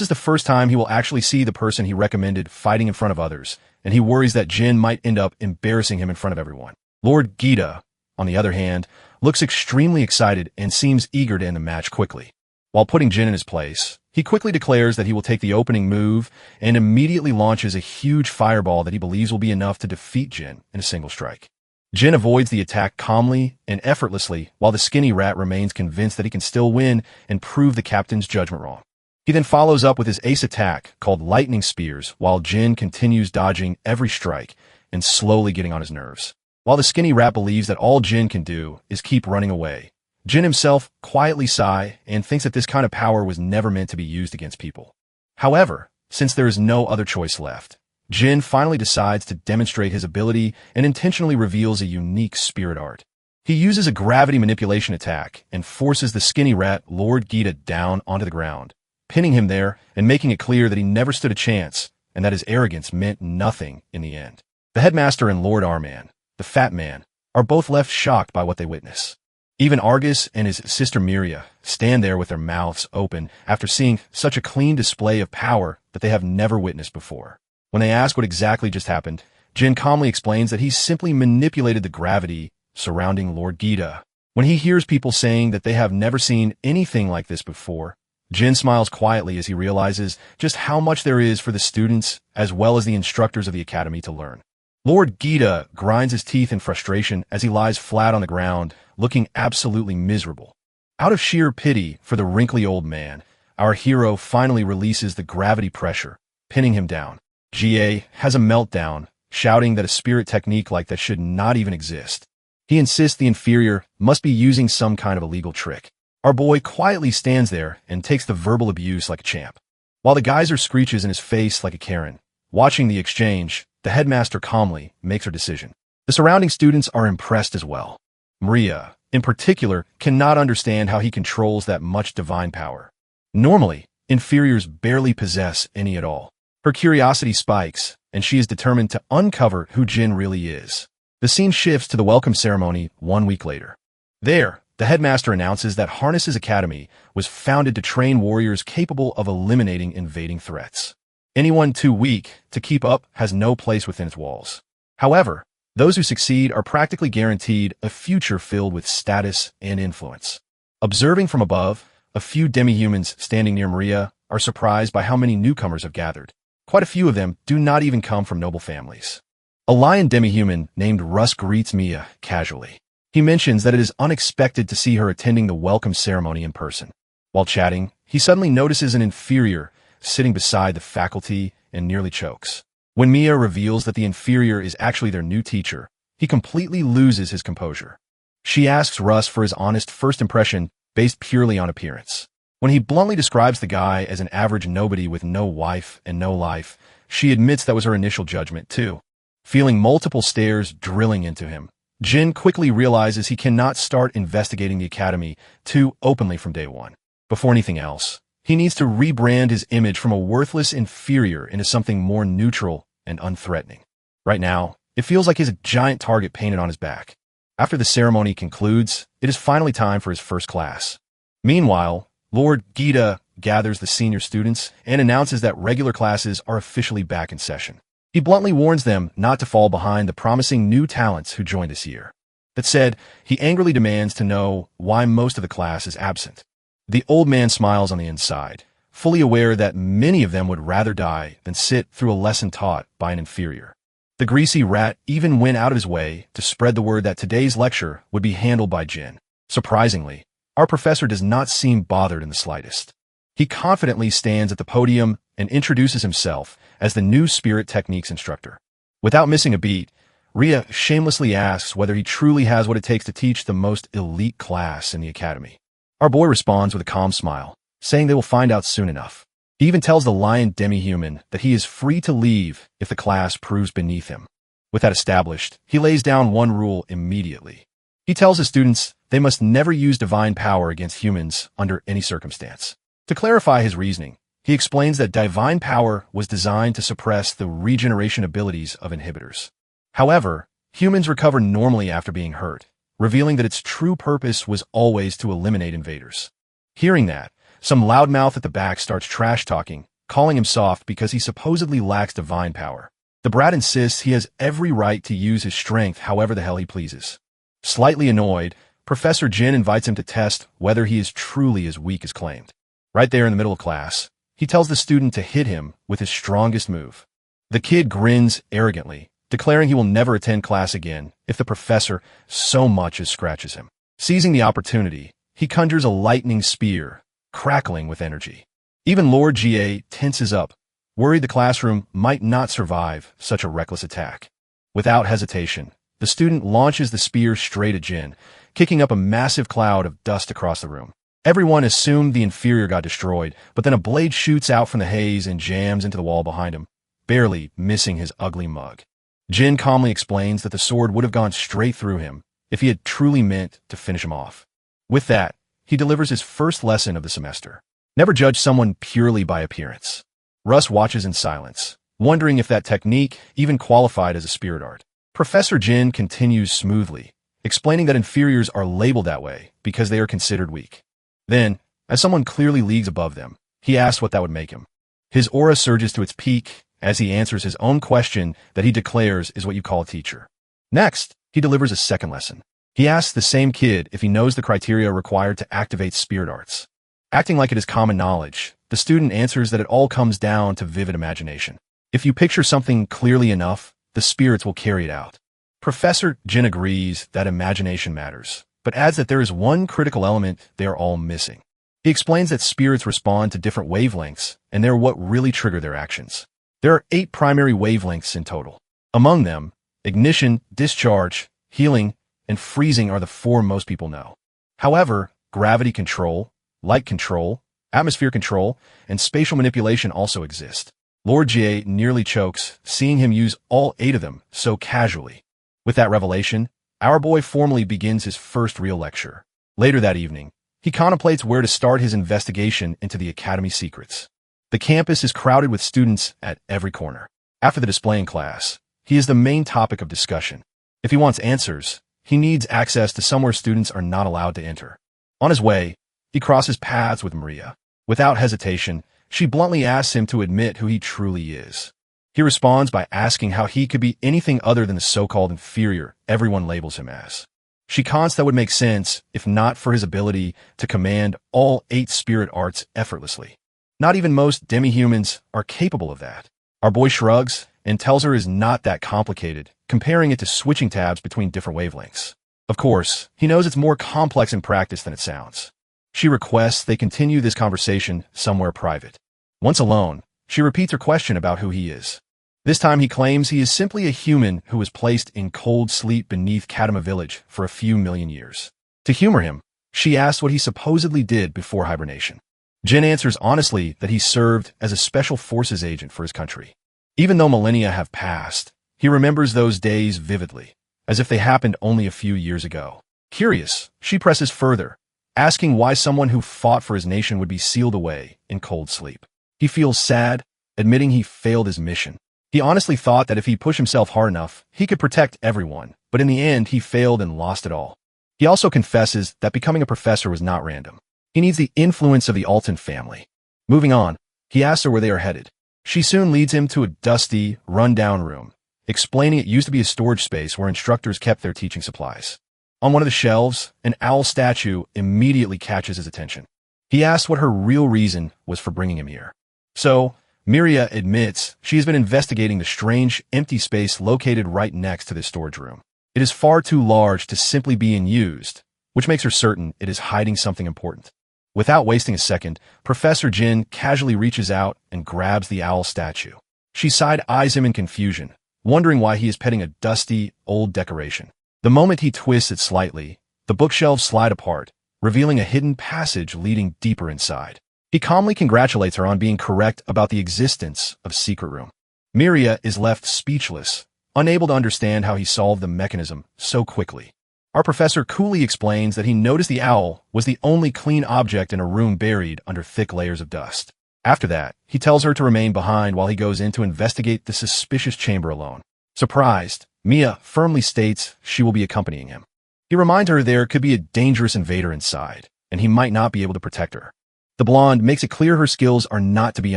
is the first time he will actually see the person he recommended fighting in front of others, and he worries that Jin might end up embarrassing him in front of everyone. Lord Gita, on the other hand, looks extremely excited and seems eager to end the match quickly. While putting Jin in his place, he quickly declares that he will take the opening move and immediately launches a huge fireball that he believes will be enough to defeat Jin in a single strike. Jin avoids the attack calmly and effortlessly while the skinny rat remains convinced that he can still win and prove the captain's judgment wrong. He then follows up with his ace attack called Lightning Spears while Jin continues dodging every strike and slowly getting on his nerves. While the skinny rat believes that all Jin can do is keep running away, Jin himself quietly sighs and thinks that this kind of power was never meant to be used against people. However, since there is no other choice left, Jin finally decides to demonstrate his ability and intentionally reveals a unique spirit art. He uses a gravity manipulation attack and forces the skinny rat Lord Gita down onto the ground, pinning him there and making it clear that he never stood a chance and that his arrogance meant nothing in the end. The headmaster and Lord Arman, the fat man, are both left shocked by what they witness. Even Argus and his sister Miria stand there with their mouths open after seeing such a clean display of power that they have never witnessed before. When they ask what exactly just happened, Jin calmly explains that he simply manipulated the gravity surrounding Lord Gita. When he hears people saying that they have never seen anything like this before, Jin smiles quietly as he realizes just how much there is for the students as well as the instructors of the academy to learn. Lord Gita grinds his teeth in frustration as he lies flat on the ground, looking absolutely miserable. Out of sheer pity for the wrinkly old man, our hero finally releases the gravity pressure, pinning him down. GA has a meltdown, shouting that a spirit technique like that should not even exist. He insists the inferior must be using some kind of illegal trick. Our boy quietly stands there and takes the verbal abuse like a champ. While the geyser screeches in his face like a Karen, watching the exchange, the headmaster calmly makes her decision. The surrounding students are impressed as well. Maria, in particular, cannot understand how he controls that much divine power. Normally, inferiors barely possess any at all. Her curiosity spikes, and she is determined to uncover who Jin really is. The scene shifts to the welcome ceremony 1 week later. There, the headmaster announces that Harness's academy was founded to train warriors capable of eliminating invading threats. Anyone too weak to keep up has no place within its walls. However, those who succeed are practically guaranteed a future filled with status and influence. Observing from above, a few demi-humans standing near Maria are surprised by how many newcomers have gathered. Quite a few of them do not even come from noble families. A lion demi-human named Russ greets Mia casually. He mentions that it is unexpected to see her attending the welcome ceremony in person. While chatting, he suddenly notices an inferior sitting beside the faculty and nearly chokes. When Mia reveals that the inferior is actually their new teacher, he completely loses his composure. She asks Russ for his honest first impression based purely on appearance. When he bluntly describes the guy as an average nobody with no wife and no life, she admits that was her initial judgment too. Feeling multiple stares drilling into him, Jin quickly realizes he cannot start investigating the academy too openly from day one. Before anything else, he needs to rebrand his image from a worthless inferior into something more neutral and unthreatening. Right now, it feels like he has a giant target painted on his back. After the ceremony concludes, it is finally time for his first class. Meanwhile, Lord Gita gathers the senior students and announces that regular classes are officially back in session. He bluntly warns them not to fall behind the promising new talents who joined this year. That said, he angrily demands to know why most of the class is absent. The old man smiles on the inside, fully aware that many of them would rather die than sit through a lesson taught by an inferior. The greasy rat even went out of his way to spread the word that today's lecture would be handled by Jin. Surprisingly, our professor does not seem bothered in the slightest. He confidently stands at the podium and introduces himself as the new spirit techniques instructor. Without missing a beat, Ria shamelessly asks whether he truly has what it takes to teach the most elite class in the academy. Our boy responds with a calm smile, saying they will find out soon enough. He even tells the lion demi-human that he is free to leave if the class proves beneath him. With that established, he lays down one rule immediately. He tells his students they must never use divine power against humans under any circumstance. To clarify his reasoning, he explains that divine power was designed to suppress the regeneration abilities of inhibitors. However, humans recover normally after being hurt, revealing that its true purpose was always to eliminate invaders. Hearing that, some loudmouth at the back starts trash-talking, calling him soft because he supposedly lacks divine power. The brat insists he has every right to use his strength however the hell he pleases. Slightly annoyed, Professor Jin invites him to test whether he is truly as weak as claimed. Right there in the middle of class, he tells the student to hit him with his strongest move. The kid grins arrogantly, declaring he will never attend class again if the professor so much as scratches him. Seizing the opportunity, he conjures a lightning spear, crackling with energy. Even Lord Ga tenses up, worried the classroom might not survive such a reckless attack. Without hesitation, the student launches the spear straight at Jin, kicking up a massive cloud of dust across the room. Everyone assumed the inferior got destroyed, but then a blade shoots out from the haze and jams into the wall behind him, barely missing his ugly mug. Jin calmly explains that the sword would have gone straight through him if he had truly meant to finish him off. With that, he delivers his first lesson of the semester. Never judge someone purely by appearance. Russ watches in silence, wondering if that technique even qualified as a spirit art. Professor Jin continues smoothly, explaining that inferiors are labeled that way because they are considered weak. Then, as someone clearly leagues above them, he asks what that would make him. His aura surges to its peak, as he answers his own question that he declares is what you call a teacher. Next, he delivers a second lesson. He asks the same kid if he knows the criteria required to activate spirit arts. Acting like it is common knowledge, the student answers that it all comes down to vivid imagination. If you picture something clearly enough, the spirits will carry it out. Professor Jin agrees that imagination matters, but adds that there is one critical element they are all missing. He explains that spirits respond to different wavelengths, and they're what really trigger their actions. There are 8 primary wavelengths in total. Among them, ignition, discharge, healing, and freezing are the 4 most people know. However, gravity control, light control, atmosphere control, and spatial manipulation also exist. Lord Jie nearly chokes, seeing him use all 8 of them so casually. With that revelation, our boy formally begins his first real lecture. Later that evening, he contemplates where to start his investigation into the Academy secrets. The campus is crowded with students at every corner. After the display in class, he is the main topic of discussion. If he wants answers, he needs access to somewhere students are not allowed to enter. On his way, he crosses paths with Maria. Without hesitation, she bluntly asks him to admit who he truly is. He responds by asking how he could be anything other than the so-called inferior everyone labels him as. She cons that would make sense if not for his ability to command all 8 spirit arts effortlessly. Not even most demi-humans are capable of that. Our boy shrugs and tells her it is not that complicated, comparing it to switching tabs between different wavelengths. Of course, he knows it's more complex in practice than it sounds. She requests they continue this conversation somewhere private. Once alone, she repeats her question about who he is. This time he claims he is simply a human who was placed in cold sleep beneath Kadama village for a few million years. To humor him, she asks what he supposedly did before hibernation. Jin answers honestly that he served as a special forces agent for his country. Even though millennia have passed, he remembers those days vividly, as if they happened only a few years ago. Curious, she presses further, asking why someone who fought for his nation would be sealed away in cold sleep. He feels sad, admitting he failed his mission. He honestly thought that if he pushed himself hard enough, he could protect everyone, but in the end he failed and lost it all. He also confesses that becoming a professor was not random. He needs the influence of the Alton family. Moving on, he asks her where they are headed. She soon leads him to a dusty, run-down room, explaining it used to be a storage space where instructors kept their teaching supplies. On one of the shelves, an owl statue immediately catches his attention. He asks what her real reason was for bringing him here. So, Miria admits she has been investigating the strange, empty space located right next to this storage room. It is far too large to simply be unused, which makes her certain it is hiding something important. Without wasting a second, Professor Jin casually reaches out and grabs the owl statue. She side-eyes him in confusion, wondering why he is petting a dusty, old decoration. The moment he twists it slightly, the bookshelves slide apart, revealing a hidden passage leading deeper inside. He calmly congratulates her on being correct about the existence of Secret Room. Miria is left speechless, unable to understand how he solved the mechanism so quickly. Our professor coolly explains that he noticed the owl was the only clean object in a room buried under thick layers of dust. After that, he tells her to remain behind while he goes in to investigate the suspicious chamber alone. Surprised, Mia firmly states she will be accompanying him. He reminds her there could be a dangerous invader inside, and he might not be able to protect her. The blonde makes it clear her skills are not to be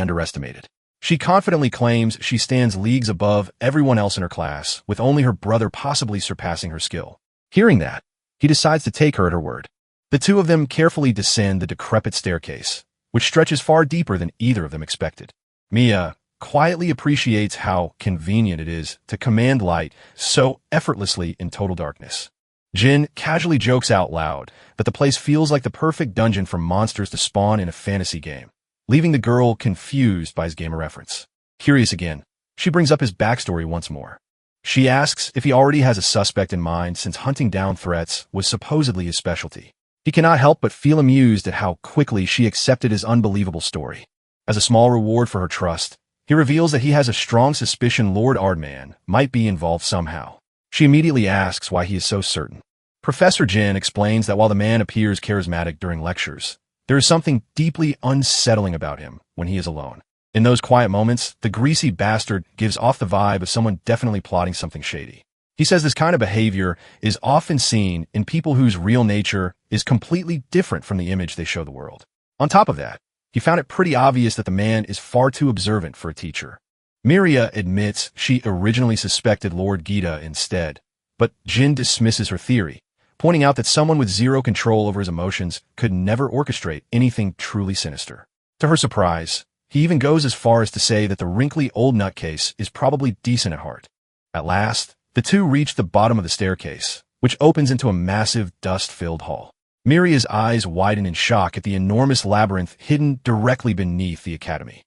underestimated. She confidently claims she stands leagues above everyone else in her class, with only her brother possibly surpassing her skill. Hearing that, he decides to take her at her word. The two of them carefully descend the decrepit staircase, which stretches far deeper than either of them expected. Mia quietly appreciates how convenient it is to command light so effortlessly in total darkness. Jin casually jokes out loud that the place feels like the perfect dungeon for monsters to spawn in a fantasy game, leaving the girl confused by his gamer reference. Curious again, she brings up his backstory once more. She asks if he already has a suspect in mind since hunting down threats was supposedly his specialty. He cannot help but feel amused at how quickly she accepted his unbelievable story. As a small reward for her trust, he reveals that he has a strong suspicion Lord Ardman might be involved somehow. She immediately asks why he is so certain. Professor Jin explains that while the man appears charismatic during lectures, there is something deeply unsettling about him when he is alone. In those quiet moments, the greasy bastard gives off the vibe of someone definitely plotting something shady. He says this kind of behavior is often seen in people whose real nature is completely different from the image they show the world. On top of that, he found it pretty obvious that the man is far too observant for a teacher. Miria admits she originally suspected Lord Gita instead, but Jin dismisses her theory, pointing out that someone with zero control over his emotions could never orchestrate anything truly sinister. To her surprise, he even goes as far as to say that the wrinkly old nutcase is probably decent at heart. At last, the two reach the bottom of the staircase, which opens into a massive, dust-filled hall. Miria's eyes widen in shock at the enormous labyrinth hidden directly beneath the academy.